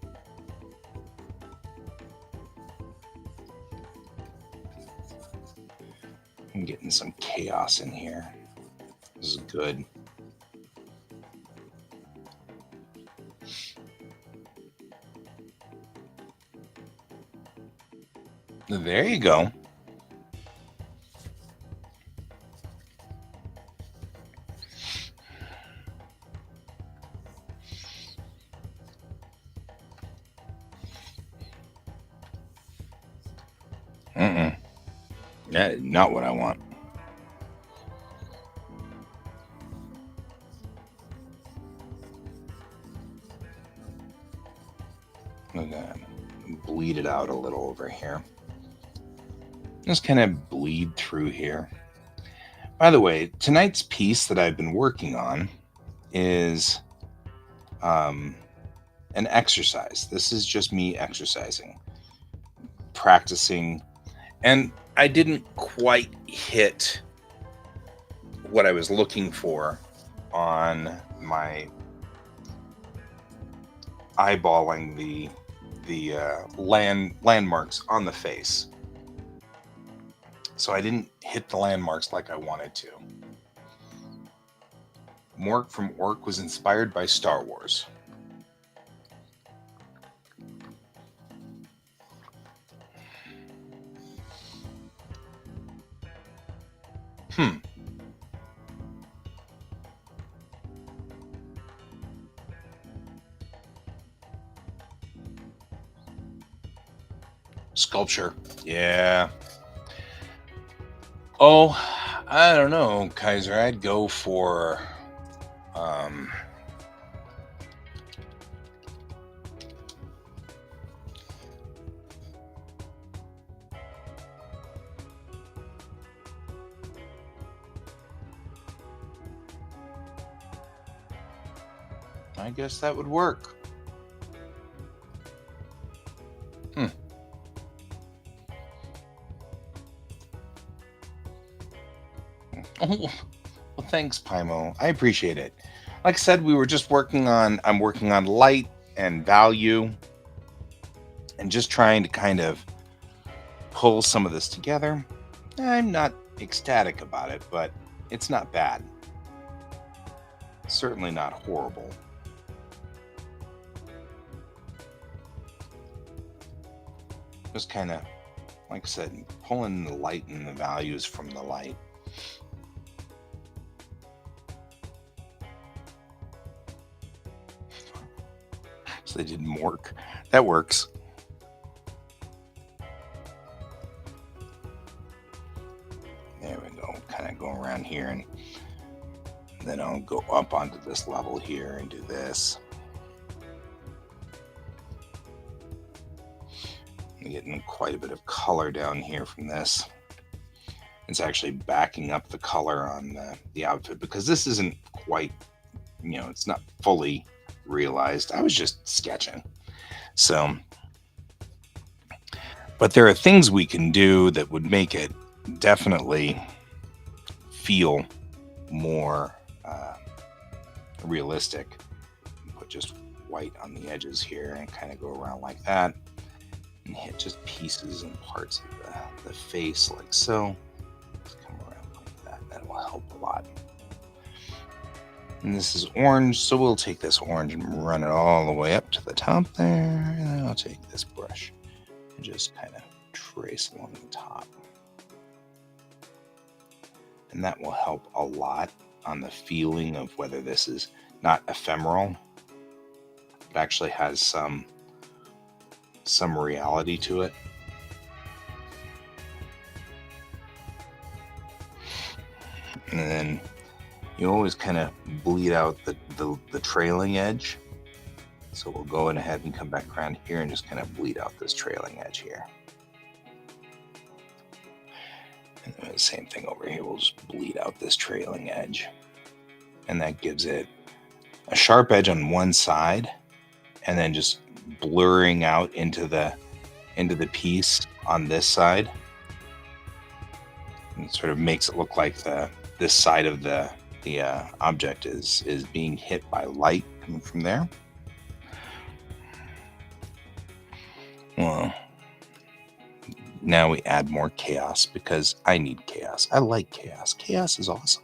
I'm getting some chaos in here. This is good. There you go. Not what I want. I'm gonna bleed it out a little over here. Just kind of bleed through here. By the way, tonight's piece that I've been working on is an exercise. This is just me exercising, practicing, and I didn't quite hit what I was looking for on my eyeballing the landmarks on the face. So I didn't hit the landmarks like I wanted to. Mork from Orc was inspired by Star Wars. Sculpture. Yeah. Oh, I don't know, Kaiser. I'd go for I guess that would work. Oh, well, thanks, Paimo. I appreciate it. Like I said, I'm working on light and value and just trying to kind of pull some of this together. I'm not ecstatic about it, but it's not bad. Certainly not horrible. Just kind of, like I said, pulling the light and the values from the light. So they did Mork. That works. There we go. Kind of go around here, and then I'll go up onto this level here and do this. I'm getting quite a bit of color down here from this. It's actually backing up the color on the outfit because this isn't quite, it's not fully realized. I was just sketching. So, but there are things we can do that would make it definitely feel more realistic. Put just white on the edges here and kind of go around like that and hit just pieces and parts of the face like so. Just come around like that. That will help a lot. And this is orange, so we'll take this orange and run it all the way up to the top there. And then I'll take this brush and just kind of trace along the top. And that will help a lot on the feeling of whether this is not ephemeral, but actually has some reality to it. And then you always kind of bleed out the trailing edge. So we'll go in ahead and come back around here and just kind of bleed out this trailing edge here. And then the same thing over here, we'll just bleed out this trailing edge. And that gives it a sharp edge on one side and then just blurring out into the piece on this side. And it sort of makes it look like this side of the object is being hit by light coming from there. Well, now we add more chaos because I need chaos. I like chaos. Chaos is awesome.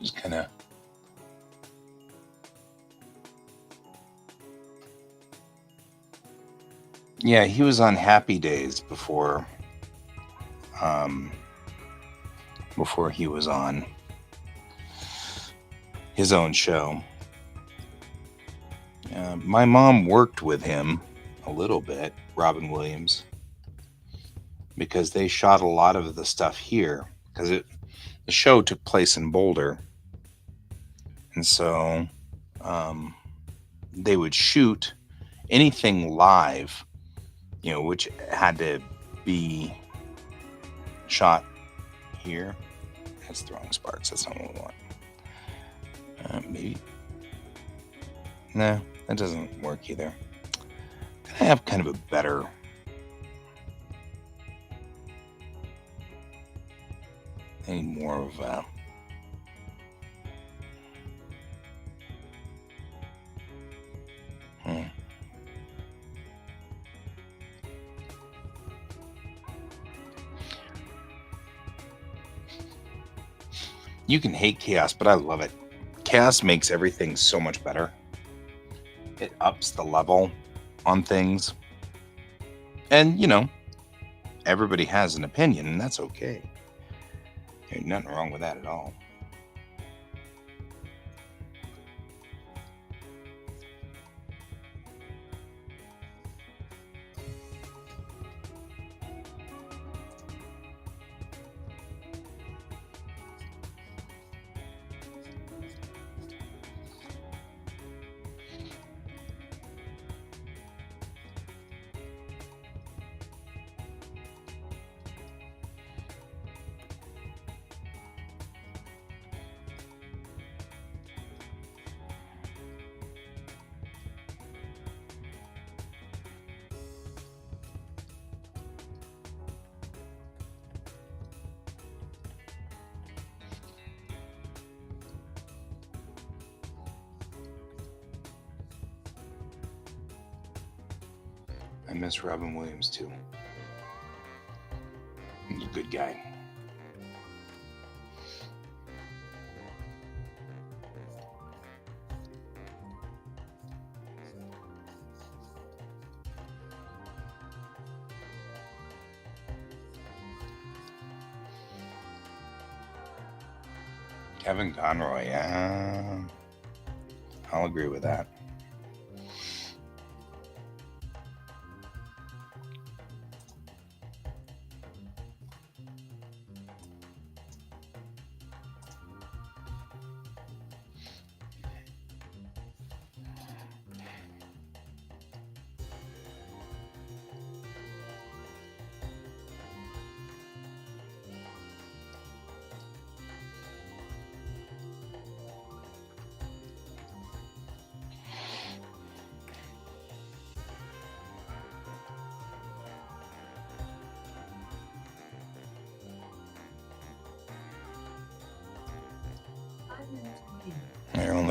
Just kind of yeah, he was on Happy Days before he was on his own show. My mom worked with him a little bit, Robin Williams, because they shot a lot of the stuff here because the show took place in Boulder. And so they would shoot anything live, which had to be shot here. That's throwing sparks. That's not what we want. Maybe. No, that doesn't work either. I have kind of a better. I need more of a. You can hate chaos, but I love it. Chaos makes everything so much better. It ups the level on things. And, everybody has an opinion, and that's okay. There's nothing wrong with that at all. I miss Robin Williams too. He's a good guy. Kevin Conroy, yeah. I'll agree with that.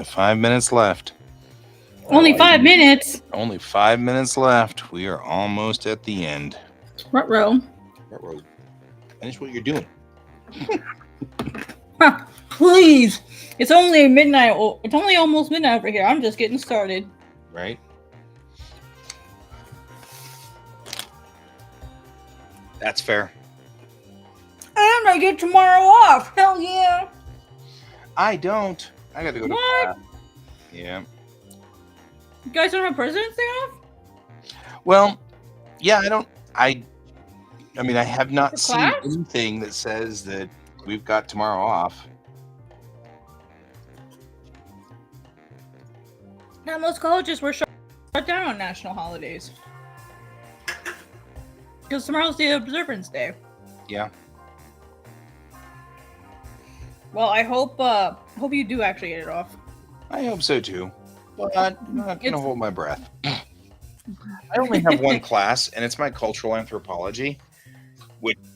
Only 5 minutes left. Only 5 minutes. Only 5 minutes left. We are almost at the end. Front row. Finish what you're doing. Please. It's only midnight. It's only almost midnight over here. I'm just getting started. Right? That's fair. And I get tomorrow off. Hell yeah. I don't. I got to go to class. Yeah. You guys don't have President's Day off? Well, yeah, I don't. I mean, I have not For seen class? anything that says that we've got tomorrow off. Now, most colleges were shut down on national holidays. Because tomorrow's the Observance Day. Yeah. Well, I hope you do actually get it off. I hope so too. But I'm not going to hold my breath. I only have one class, and it's my cultural anthropology.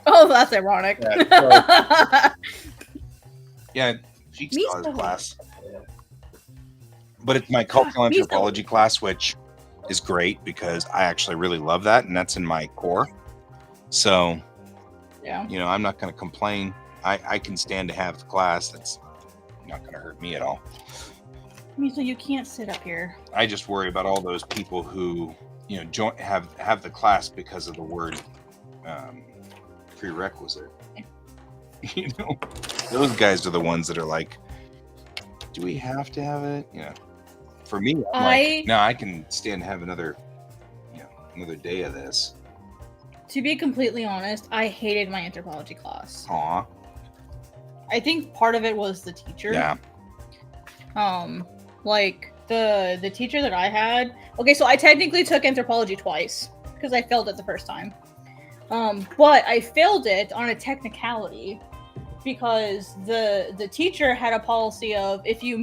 Oh, that's ironic. Yeah, she still has class. But it's my cultural anthropology class, which is great because I actually really love that, and that's in my core. So, yeah, you know, I'm not going to complain. I can stand to have the class. That's not going to hurt me at all. So you can't sit up here. I just worry about all those people who, you know, have the class because of the word prerequisite. You know, those guys are the ones that are like, do we have to have it? You know, for me, I'm like, no, I can stand to have another day of this. To be completely honest, I hated my anthropology class. Aw. I think part of it was the teacher. Yeah. Like the teacher that I had. Okay, so I technically took anthropology twice because I failed it the first time. But I failed it on a technicality because the teacher had a policy of if you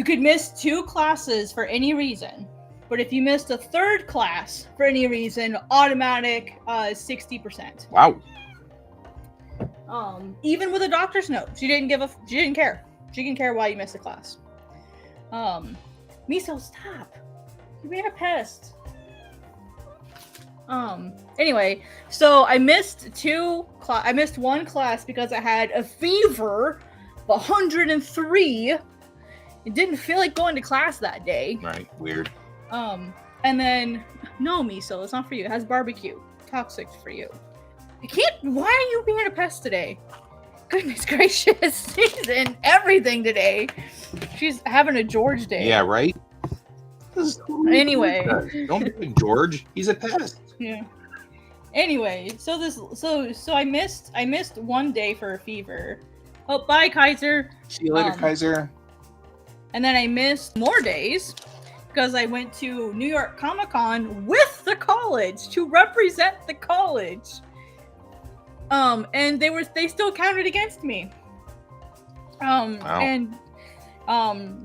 could miss 2 classes for any reason. But if you missed a 3rd class for any reason, automatic 60%. Wow. Even with a doctor's note, she didn't care. She didn't care why you missed a class. Miso, stop. You're being a pest. Anyway, so I missed I missed 1 class because I had a fever of 103. It didn't feel like going to class that day. Right. Weird. And then no, Miso, it's not for you. It has barbecue. Toxic for you. I can't. Why are you being a pest today? Goodness gracious, she's in everything today. She's having a George day. Yeah, right. Anyway, don't be like George. He's a pest. Yeah. Anyway, so I missed 1 day for a fever. Oh, bye, Kaiser. See you later, Kaiser. And then I missed more days because I went to New York Comic Con with the college to represent the college. And they still counted against me. Wow. And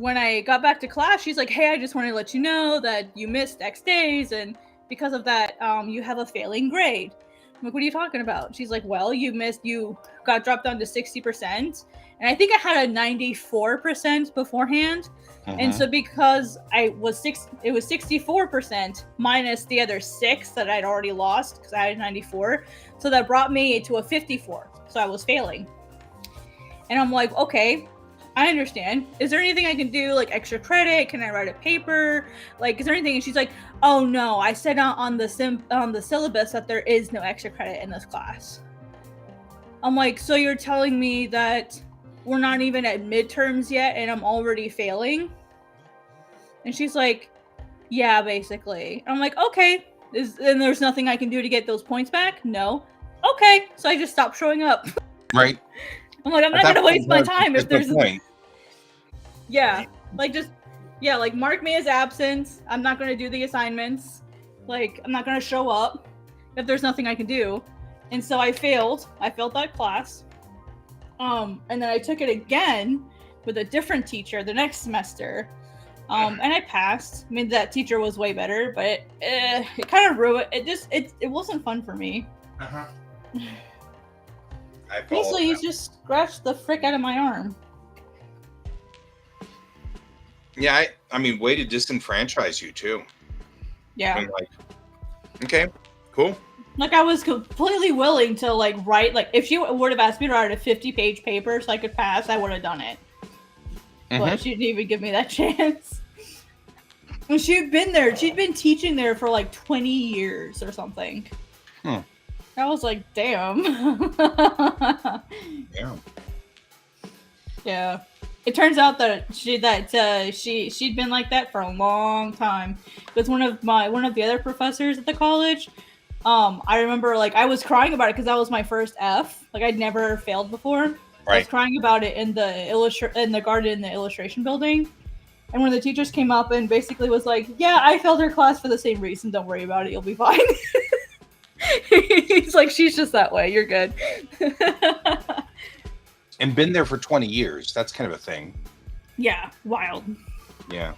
when I got back to class, she's like, "Hey, I just wanted to let you know that you missed X days, and because of that, you have a failing grade." I'm like, "What are you talking about?" She's like, "Well, you got dropped down to 60%, and I think I had a 94% beforehand." And so because it was 64% minus the other 6 that I'd already lost because I had 94. So that brought me to a 54. So I was failing. And I'm like, okay, I understand. Is there anything I can do, like extra credit? Can I write a paper? Like, is there anything? And she's like, oh no, I said on the syllabus that there is no extra credit in this class. I'm like, so you're telling me that we're not even at midterms yet and I'm already failing? And she's like, yeah, basically. I'm like, okay. And there's nothing I can do to get those points back? No. Okay. So I just stopped showing up. Right. I'm like, I'm not going to waste my time if there's... point. Yeah. Like, like, mark me as absent. I'm not going to do the assignments. Like, I'm not going to show up if there's nothing I can do. And so I failed. I failed that class. And then I took it again with a different teacher the next semester. And I passed. I mean, that teacher was way better, but it kind of ruined it. It wasn't fun for me. Basically, you just scratched the frick out of my arm. Yeah, I mean, way to disenfranchise you too. Yeah. I'm like, okay, cool. Like I was completely willing to like write like if she would have asked me to write a 50-page paper so I could pass, I would have done it. But she didn't even give me that chance. And she'd been there. She'd been teaching there for like 20 years or something. Hmm. I was like, damn. Yeah. Yeah. It turns out that she'd been like that for a long time. With one of the other professors at the college. I remember like I was crying about it because that was my first F. Like I'd never failed before. I was Right. crying about it in the garden in the illustration building. And when the teachers came up and basically was like, "Yeah, I failed her class for the same reason. Don't worry about it. You'll be fine." He's like, "She's just that way. You're good." And been there for 20 years. That's kind of a thing. Yeah, wild. Yeah.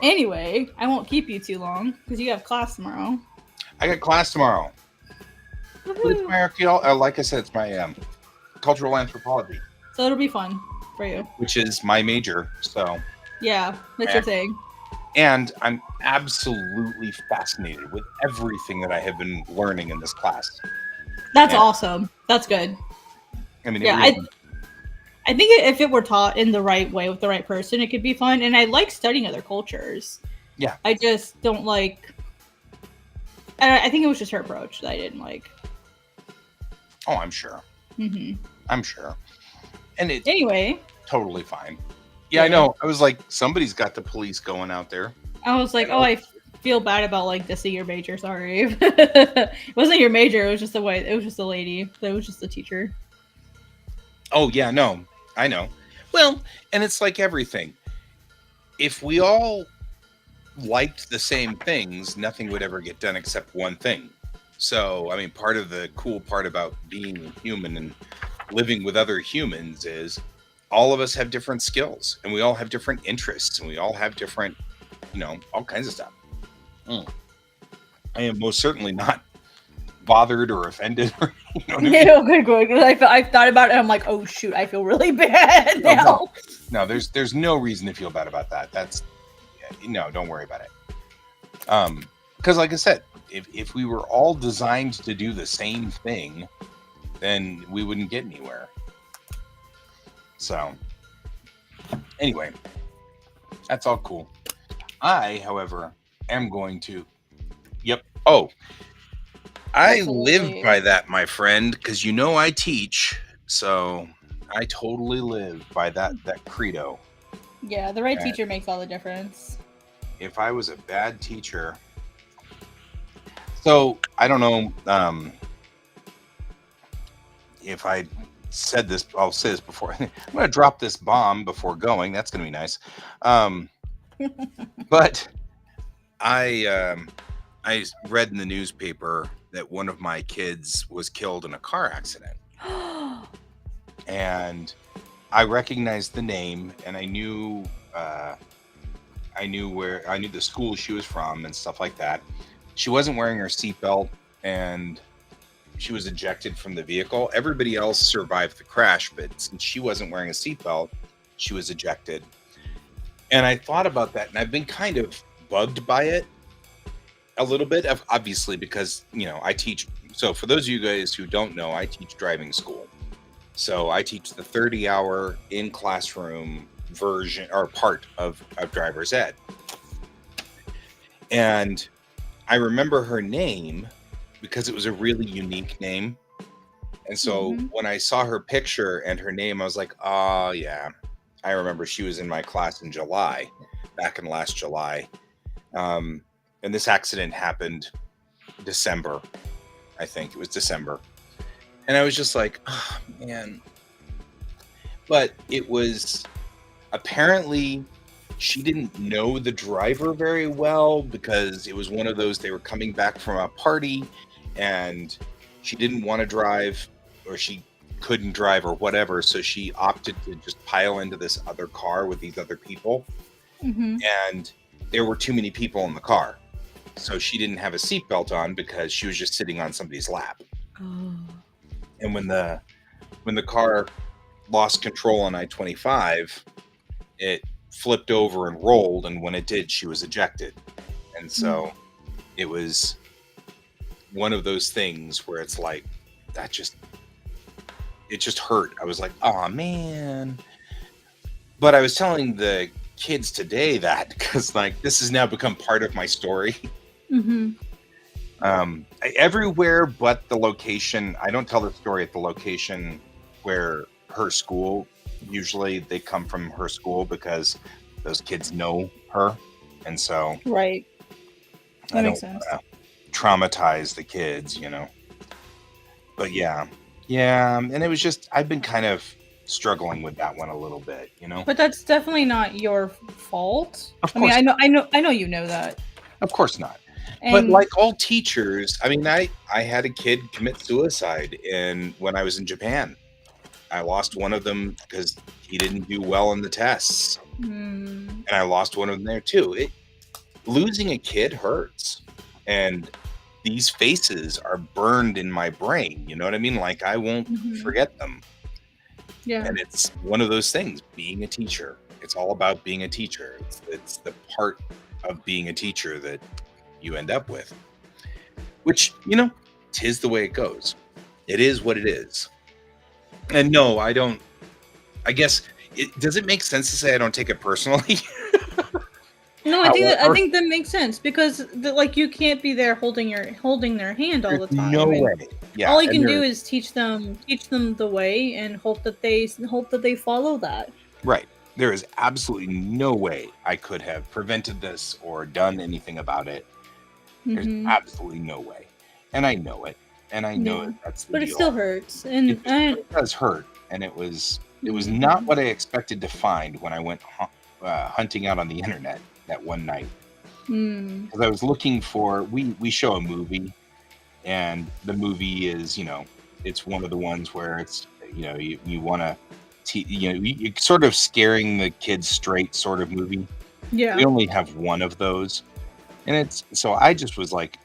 Anyway, I won't keep you too long because you have class tomorrow. I got class tomorrow. But it's my like I said, it's my cultural anthropology. So it'll be fun for you. Which is my major. So yeah, that's your thing. And I'm absolutely fascinated with everything that I have been learning in this class. That's awesome. That's good. I mean, yeah, I think if it were taught in the right way with the right person, it could be fun. And I like studying other cultures. Yeah. I just don't like. I think it was just her approach that I didn't like. Oh, I'm sure. Mm-hmm. I'm sure. And it's anyway, totally fine. Yeah, I know. I was like, somebody's got the police going out there. I was like, I feel bad about like dissing your major. Sorry, it wasn't your major. It was just it was just a lady. It was just a teacher. Oh yeah, no, I know. Well, and it's like everything. If we all liked the same things, nothing would ever get done except one thing. So, I mean, part of the cool part about being human and living with other humans is all of us have different skills and we all have different interests and we all have different, all kinds of stuff. I am most certainly not bothered or offended. Or, good. I thought about it. And I'm like, oh shoot, I feel really bad now. No, there's no reason to feel bad about that. Don't worry about it. Because like I said, if we were all designed to do the same thing, then we wouldn't get anywhere. So anyway, that's all cool. I, however, am going to. Yep. Oh, I live by that, my friend, because I teach. So I totally live by that credo. Yeah, the right teacher makes all the difference. If I was a bad teacher. So I don't know if I said this. I'll say this before. I'm going to drop this bomb before going. That's going to be nice. But I read in the newspaper that one of my kids was killed in a car accident. And I recognized the name, and I knew the school she was from and stuff like that. She wasn't wearing her seatbelt, and she was ejected from the vehicle. Everybody else survived the crash, but since she wasn't wearing a seatbelt, she was ejected. And I thought about that, and I've been kind of bugged by it a little bit, obviously, because I teach. So for those of you guys who don't know, I teach driving school. So I teach the 30-hour in classroom version or part of driver's ed. And I remember her name because it was a really unique name. And so when I saw her picture and her name, I was like, oh yeah, I remember she was in my class in July, back in last July. And this accident happened December. I think it was December. And I was just like, oh man. But it was apparently she didn't know the driver very well because it was one of those, they were coming back from a party and she didn't want to drive, or she couldn't drive or whatever. So she opted to just pile into this other car with these other people. And there were too many people in the car. So she didn't have a seatbelt on because she was just sitting on somebody's lap. And when the car lost control on I-25, it flipped over and rolled, and when it did, she was ejected. And so it was one of those things where it's like, it just hurt. I was like, oh man. But I was telling the kids today that, because like this has now become part of my story. Everywhere but the location, I don't tell the story at the location where her school, usually they come from her school because those kids know her, and so Right. That I makes don't sense. traumatize the kids, but yeah, and it was just, I've been kind of struggling with that one a little bit. But that's definitely not your fault. Of I mean, course I know you know that. Of course not. But And like all teachers, I mean, I had a kid commit suicide when I was in Japan. I lost one of them because he didn't do well in the tests, and I lost one of them there too. Losing a kid hurts, and these faces are burned in my brain. You know what I mean? Like I won't forget them. yeah. And it's one of those things. Being a teacher, it's all about being a teacher. It's the part of being a teacher that you end up with, which, tis the way it goes. It is what it is. And no, I don't, I guess, does it make sense to say I don't take it personally? No, I think that makes sense because like you can't be there holding their hand all the time. No way. Yeah. All you can do is teach them the way and hope that they follow that. Right. There is absolutely no way I could have prevented this or done anything about it. There's absolutely no way, and I know it, and I know that's the but deal. it still hurts, and it does hurt, and it was not what I expected to find when I went hunting out on the internet that one night, because I was looking for, we show a movie, and the movie is, it's one of the ones where it's, you want to you're sort of scaring the kids straight sort of movie. Yeah. We only have one of those. And so I just was like,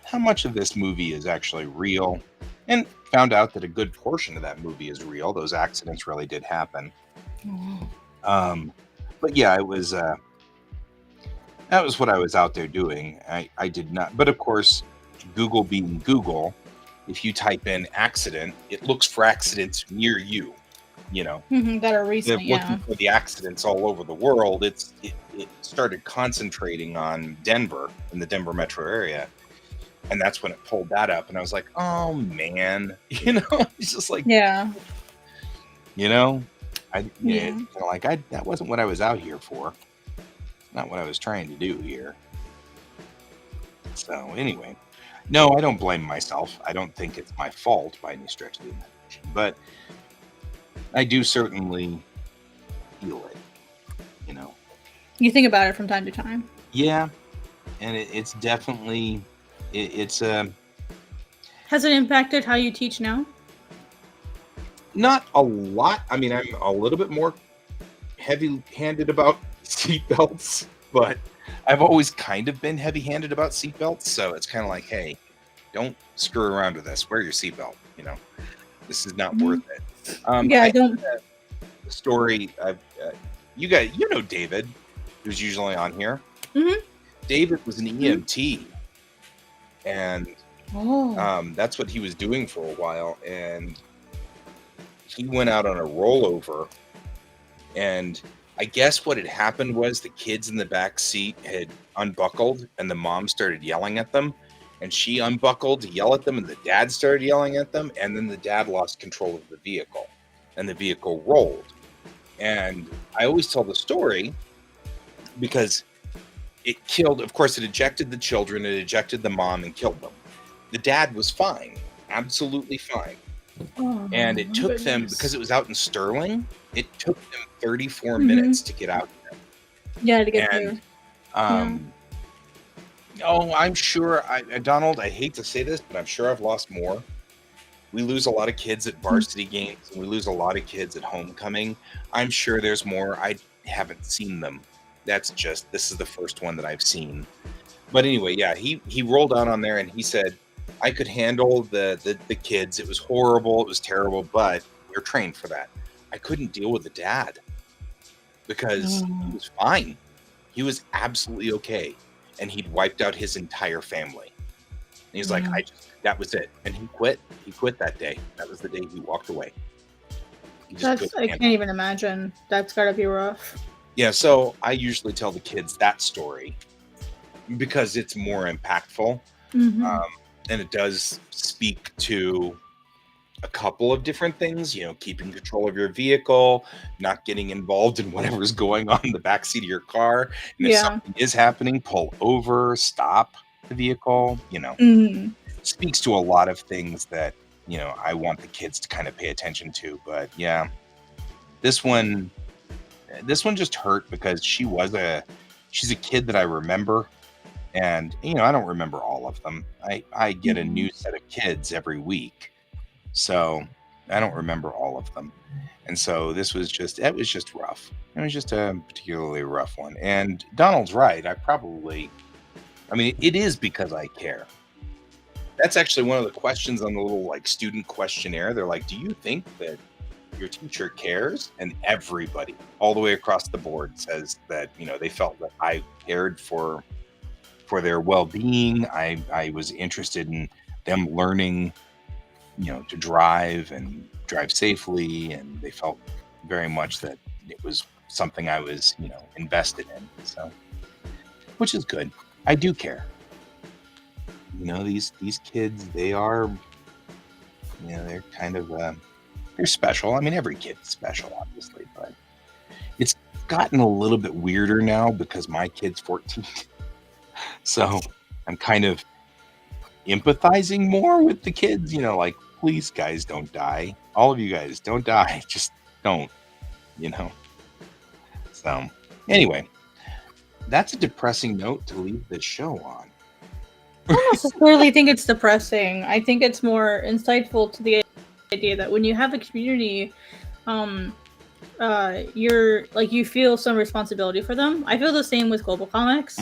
how much of this movie is actually real? And found out that a good portion of that movie is real. Those accidents really did happen. But yeah, it was, that was what I was out there doing. I did not, but of course, Google being Google, if you type in accident, it looks for accidents near you. That are recent. Looking for the accidents all over the world. It started concentrating on Denver, in the Denver metro area, and that's when it pulled that up. And I was like, oh man, it's just like, that wasn't what I was out here for. Not what I was trying to do here. So anyway, no, I don't blame myself. I don't think it's my fault by any stretch of the imagination, but I do certainly feel it, You think about it from time to time. Yeah, and it's definitely, it's Has it impacted how you teach now? Not a lot. I mean, I'm a little bit more heavy-handed about seatbelts, but I've always kind of been heavy-handed about seatbelts, so it's kind of like, hey, don't screw around with this. Wear your seatbelt, This is not worth it. I don't. The story, you know David, who's usually on here. David was an EMT, and that's what he was doing for a while, and he went out on a rollover, and I guess what had happened was the kids in the back seat had unbuckled, and the mom started yelling at them, and she unbuckled to yell at them, and the dad started yelling at them, and then the dad lost control of the vehicle, and the vehicle rolled. And I always tell the story because it killed, of course, it ejected the children, it ejected the mom and killed them. The dad was fine, absolutely fine. And it took them, because it was out in Sterling, it took them 34 minutes to get out there. Yeah, to get there. Oh, I'm sure, Donald, I hate to say this, but I'm sure I've lost more. We lose a lot of kids at varsity games, and we lose a lot of kids at homecoming. I'm sure there's more. I haven't seen them. This is the first one that I've seen. But anyway, yeah, he rolled out on there, and he said, I could handle the kids. It was horrible. It was terrible, but we're trained for that. I couldn't deal with the dad. because he was fine. He was absolutely okay. And he'd wiped out his entire family. And he's like, that was it. And he quit. He quit that day. That was the day he walked away. I can't even imagine. That's gotta be rough. Yeah, so I usually tell the kids that story because it's more impactful. And it does speak to a couple of different things, keeping control of your vehicle, not getting involved in whatever's going on in the backseat of your car. And if something is happening, pull over, stop the vehicle, speaks to a lot of things that, I want the kids to kind of pay attention to. But yeah, this one just hurt because she's a kid that I remember. And, I don't remember all of them. I get a new set of kids every week. So I don't remember all of them. And so it was just rough. It was just a particularly rough one. And Donald's right. It is because I care. That's actually one of the questions on the little student questionnaire. They're like, do you think that your teacher cares? And everybody all the way across the board says that, they felt that I cared for their well-being. I was interested in them learning, to drive and drive safely. And they felt very much that it was something I was, invested in. So, which is good. I do care. These kids, they are, they're kind of, they're special. Every kid's special, obviously, but it's gotten a little bit weirder now because my kid's 14. So I'm kind of empathizing more with the kids, please guys, don't die. All of you guys, don't die. Just don't, So anyway, that's a depressing note to leave the show on. I don't necessarily think it's depressing. I think it's more insightful to the idea that when you have a community, you're you feel some responsibility for them. I feel the same with global comics.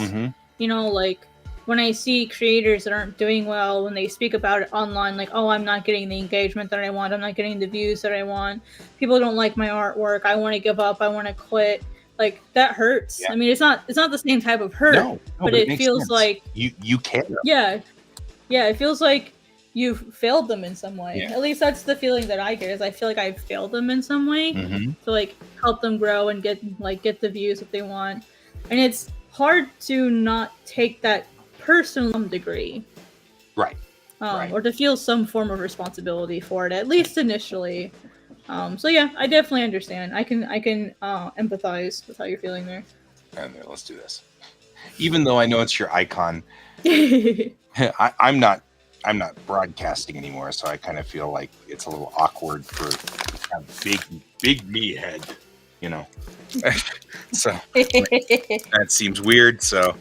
When I see creators that aren't doing well, when they speak about it online, I'm not getting the engagement that I want, I'm not getting the views that I want, people don't like my artwork, I want to give up, I want to quit. That hurts. Yeah. It's not the same type of hurt, no, but it feels sense. Like you care. Yeah, it feels like you've failed them in some way. Yeah. At least that's the feeling that I get. Is I feel like I've failed them in some way to help them grow and get the views that they want. And it's hard to not take that personal some degree, right? Or to feel some form of responsibility for it, at least initially. So yeah, I definitely understand. I can empathize with how you're feeling there. And there, let's do this. Even though I know it's your icon, I'm not broadcasting anymore, so I kind of feel like it's a little awkward for a big me head, So that seems weird. So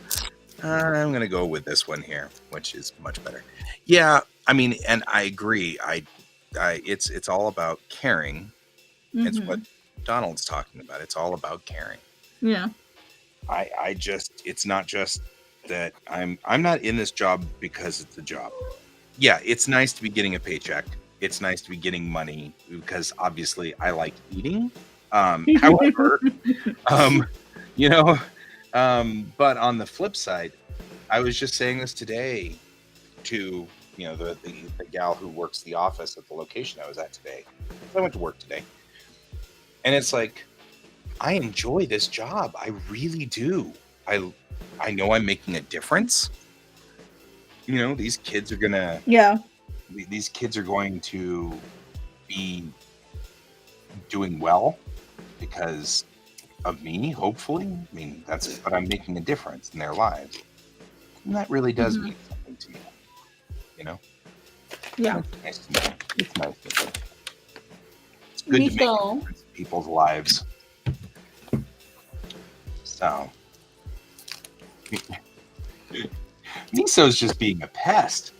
I'm gonna go with this one here, which is much better. Yeah, and I agree. It's all about caring. It's what Donald's talking about. It's all about caring. Yeah. It's not just that I'm not in this job because it's a job. Yeah, it's nice to be getting a paycheck. It's nice to be getting money because obviously I like eating. However, but on the flip side, I was just saying this today to the gal who works the office at the location I was at today. I went to work today, and it's like, I enjoy this job. I really do. I know I'm making a difference. These kids are gonna. Yeah. These kids are going to be doing well because of me, hopefully. But I'm making a difference in their lives. And that really does mean something to me. Yeah. It's nice to know. It's nice to know. It's good to make a difference in people's lives. So. Miso's just being a pest.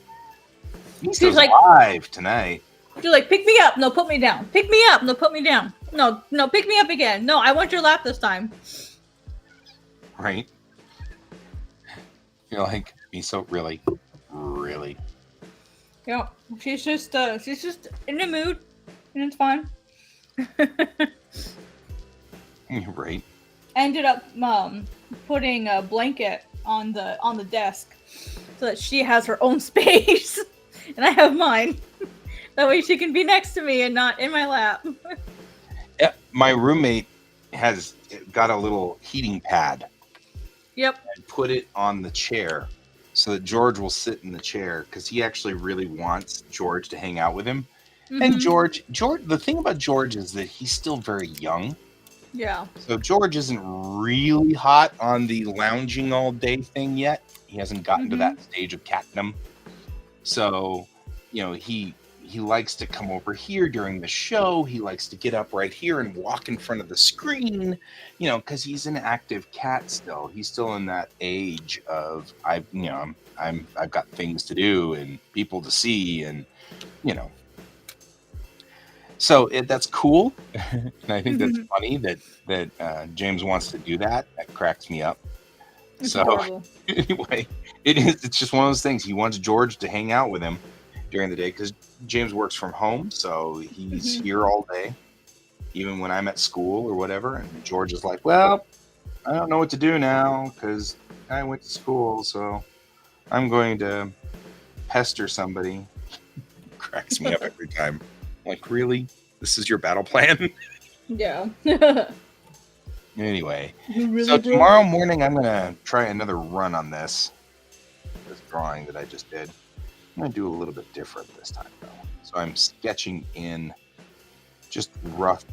Miso's live tonight. You're like, pick me up. No, put me down. Pick me up. No, put me down. No, pick me up again. No, I want your lap this time. Right? You're like, Miso, really? Really? Yeah, she's just in the mood, and it's fine. You're right. ended up putting a blanket on the desk so that she has her own space and I have mine. That way she can be next to me and not in my lap. Yeah, my roommate has got a little heating pad Yep. and put it on the chair so that George will sit in the chair because he actually really wants George to hang out with him. And George, the thing about George is that he's still very young. Yeah. So George isn't really hot on the lounging all day thing yet. He hasn't gotten to that stage of catnip. So, he likes to come over here during the show. He likes to get up right here and walk in front of the screen, because he's an active cat still. He's still in that age of I've got things to do and people to see and. So that's cool, and I think that's funny that James wants to do that. That cracks me up. It's So horrible. anyway, it's just one of those things. He wants George to hang out with him during the day because James works from home, so he's here all day, even when I'm at school or whatever. And George is like, well, I don't know what to do now because I went to school, so I'm going to pester somebody. Cracks me up every time. Like, really? This is your battle plan? Yeah. Anyway, Really, so bro? tomorrow morning I'm going to try another run on this drawing that I just did. I'm going to do a little bit different this time, though. So I'm sketching in just rough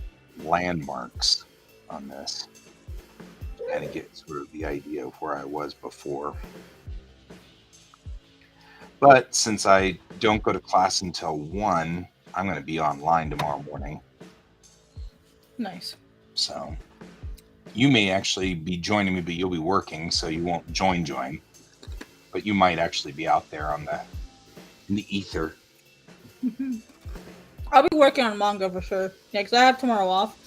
landmarks on this to kind of get sort of the idea of where I was before. But since I don't go to class until 1, I'm going to be online tomorrow morning. Nice. So you may actually be joining me, but you'll be working, so you won't join. But you might actually be out there in the ether. I'll be working on manga for sure. Yeah, because I have tomorrow off.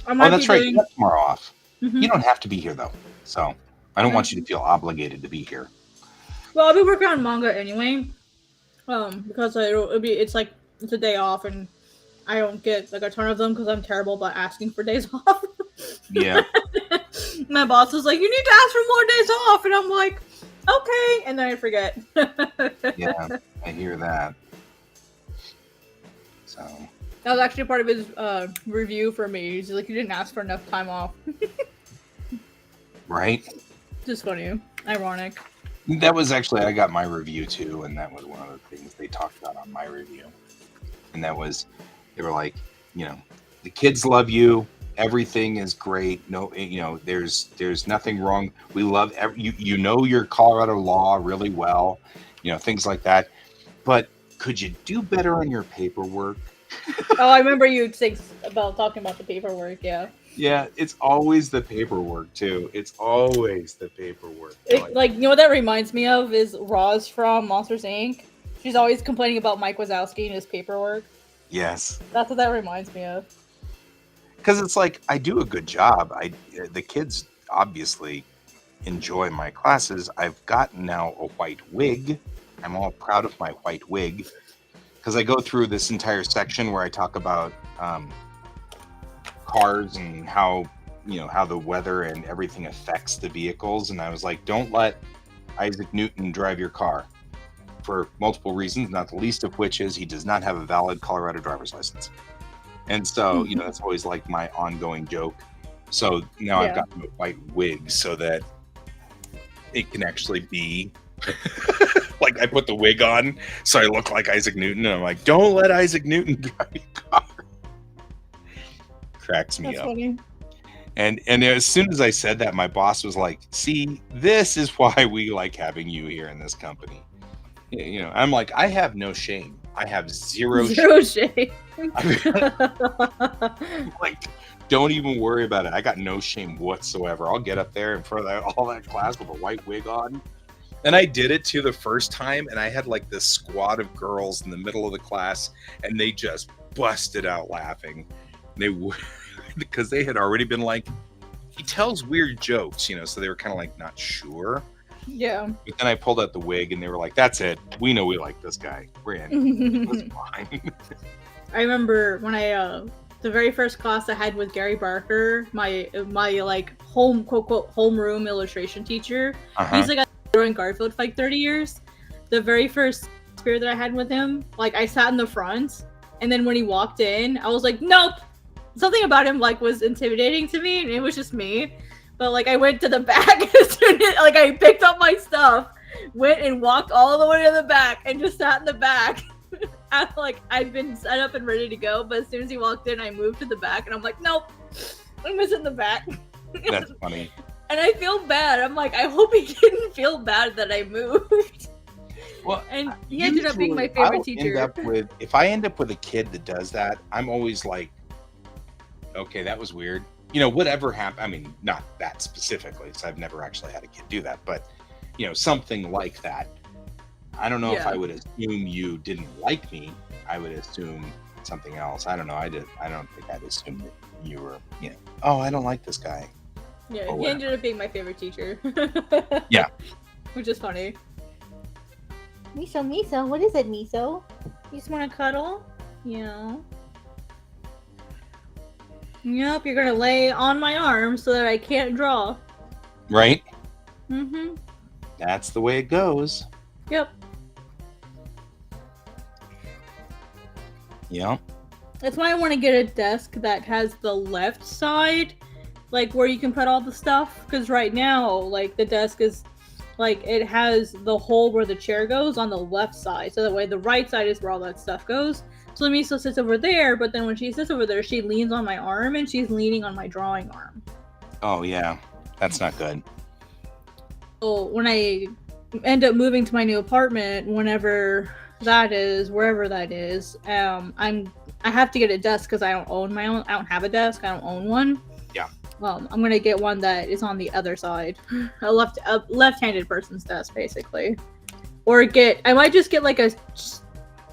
That's right. You have tomorrow off. You don't have to be here, though. So I don't want you to feel obligated to be here. Well, I'll be working on manga anyway. Because it's a day off and I don't get like a ton of them because I'm terrible about asking for days off. Yeah. My boss was like, "You need to ask for more days off," and I'm like, "Okay," and then I forget. Yeah, I hear that. So that was actually part of his review for me. He's like, "You didn't ask for enough time off." Right. Just funny, ironic. That was actually, I got my review too, and that was one of the things they talked about on my review. And that was, they were like, the kids love you. Everything is great. No, there's nothing wrong. We love you know your Colorado law really well, things like that. But could you do better on your paperwork? Oh, I remember you talking about the paperwork. Yeah. Yeah, it's always the paperwork too. It's always the paperwork. What that reminds me of is Roz from Monsters Inc. She's always complaining about Mike Wazowski and his paperwork. Yes. That's what that reminds me of. Because it's like, I do a good job. The kids obviously enjoy my classes. I've gotten now a white wig. I'm all proud of my white wig. Because I go through this entire section where I talk about cars and how the weather and everything affects the vehicles. And I was like, don't let Isaac Newton drive your car for multiple reasons, not the least of which is he does not have a valid Colorado driver's license. And so, that's always like my ongoing joke. So now I've got a white wig so that it can actually be like I put the wig on so I look like Isaac Newton. And I'm like, don't let Isaac Newton drive your car. Cracks me up. Funny. And as soon as I said that, my boss was like, see, this is why we like having you here in this company. I'm like, I have no shame. I have zero shame. Like, don't even worry about it. I got no shame whatsoever. I'll get up there in front of all that class with a white wig on. And I did it too the first time, and I had like this squad of girls in the middle of the class, and they just busted out laughing. They would, because they had already been like, he tells weird jokes, so they were kind of like not sure. Yeah. But then I pulled out the wig and they were like, that's it. We know we like this guy. We're in. It was fine. I remember when I the very first class I had with Gary Barker, my like home quote quote homeroom illustration teacher. Uh-huh. He's like in Garfield for like 30 years. The very first period that I had with him, like I sat in the front, and then when he walked in, I was like, nope. Something about him like was intimidating to me, and it was just me. But like I went to the back as soon as like I picked up my stuff, went and walked all the way to the back, and just sat in the back. Like I've been set up and ready to go, but as soon as he walked in, I moved to the back, and I'm like, nope, I'm missing the back. That's funny. And I feel bad. I'm like, I hope he didn't feel bad that I moved. Well, and he ended up being my favorite teacher. If I end up with a kid that does that, I'm always like, okay, that was weird. You know, whatever happened. I mean, not that specifically, because I've never actually had a kid do that, but you know, something like that. I don't know if I would assume you didn't like me. I would assume something else. I don't know. I don't think I'd assume that you were, you know, oh, I don't like this guy. Yeah, he ended up being my favorite teacher. Yeah. Which is funny. Miso, what is it, Miso? You just want to cuddle? Yeah. Yep, you're gonna lay on my arm so that I can't draw. Right? Mm-hmm. That's the way it goes. Yep. Yep. That's why I want to get a desk that has the left side, like where you can put all the stuff. Because right now, like the desk is, like it has the hole where the chair goes on the left side, so that way the right side is where all that stuff goes. So Miso sits over there, but then when she sits over there, she leans on my arm, and she's leaning on my drawing arm. Oh yeah, that's not good. So when I end up moving to my new apartment, whenever that is, wherever that is, I have to get a desk because I don't have a desk. I don't own one. Yeah. Well, I'm gonna get one that is on the other side, a left-handed person's desk, basically, I might just get like a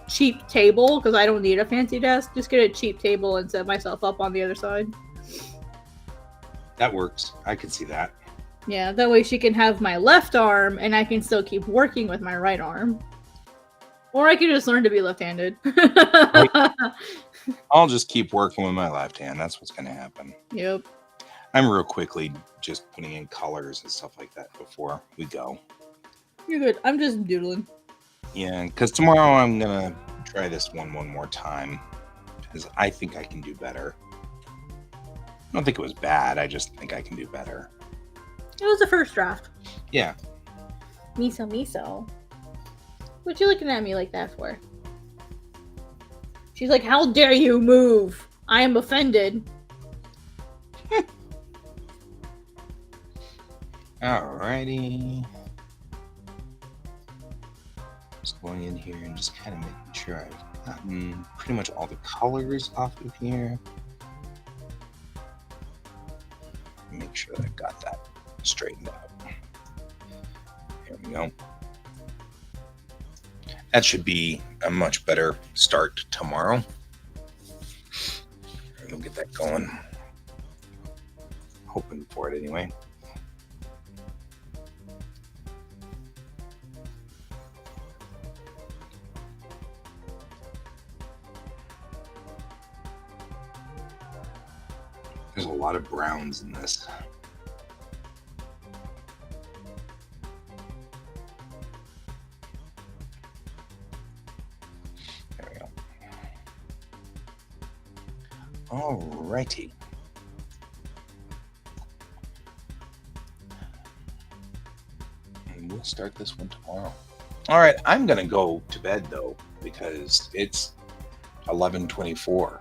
cheap table because I don't need a fancy desk. Just get a cheap table and set myself up on the other side. That works. I can see that. Yeah, that way she can have my left arm and I can still keep working with my right arm. Or I can just learn to be left-handed. Right. I'll just keep working with my left hand. That's what's going to happen. Yep. I'm real quickly just putting in colors and stuff like that before we go. You're good. I'm just doodling. Yeah, because tomorrow I'm going to try this one more time. Because I think I can do better. I don't think it was bad. I just think I can do better. It was the first draft. Yeah. Miso. What you looking at me like that for? She's like, how dare you move? I am offended. Alrighty. Just going in here and just kind of making sure I've gotten pretty much all the colors off of here. Make sure that I've got that straightened out. There we go. That should be a much better start tomorrow. We'll get that going. Hoping for it anyway. There's a lot of browns in this. There we go. Alrighty. And we'll start this one tomorrow. All right, I'm gonna go to bed though because it's 11:24.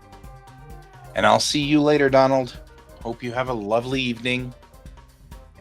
And I'll see you later, Donald. Hope you have a lovely evening.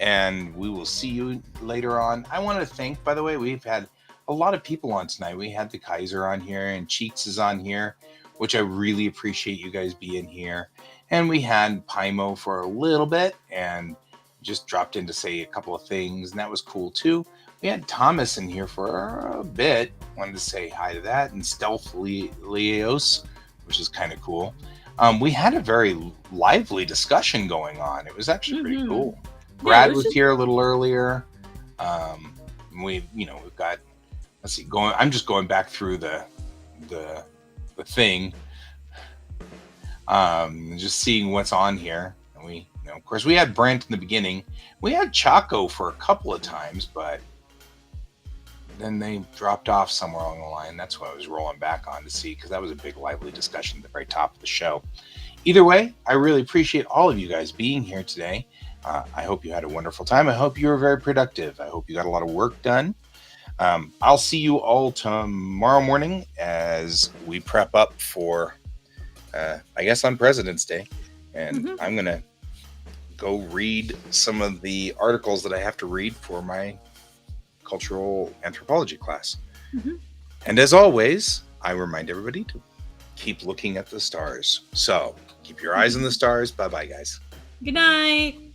And we will see you later on. I want to thank, by the way, we've had a lot of people on tonight. We had the Kaiser on here and Cheeks is on here, which I really appreciate you guys being here. And we had Pymo for a little bit and just dropped in to say a couple of things. And that was cool too. We had Thomas in here for a bit. Wanted to say hi to that. And Stealth Leos, which is kind of cool. We had a very lively discussion going on. It was actually pretty cool. Brad was here a little earlier. We've got, let's see, I'm just going back through the thing. just seeing what's on here. And we, of course, we had Brent in the beginning. We had Chaco for a couple of times, but then they dropped off somewhere along the line. That's what I was rolling back on to see, because that was a big, lively discussion at the very top of the show. Either way, I really appreciate all of you guys being here today. I hope you had a wonderful time. I hope you were very productive. I hope you got a lot of work done. I'll see you all tomorrow morning as we prep up for, I guess, on President's Day. And I'm going to go read some of the articles that I have to read for my cultural anthropology class. And as always, I remind everybody to keep looking at the stars. So keep your eyes on the stars. Bye-bye, guys. Good night.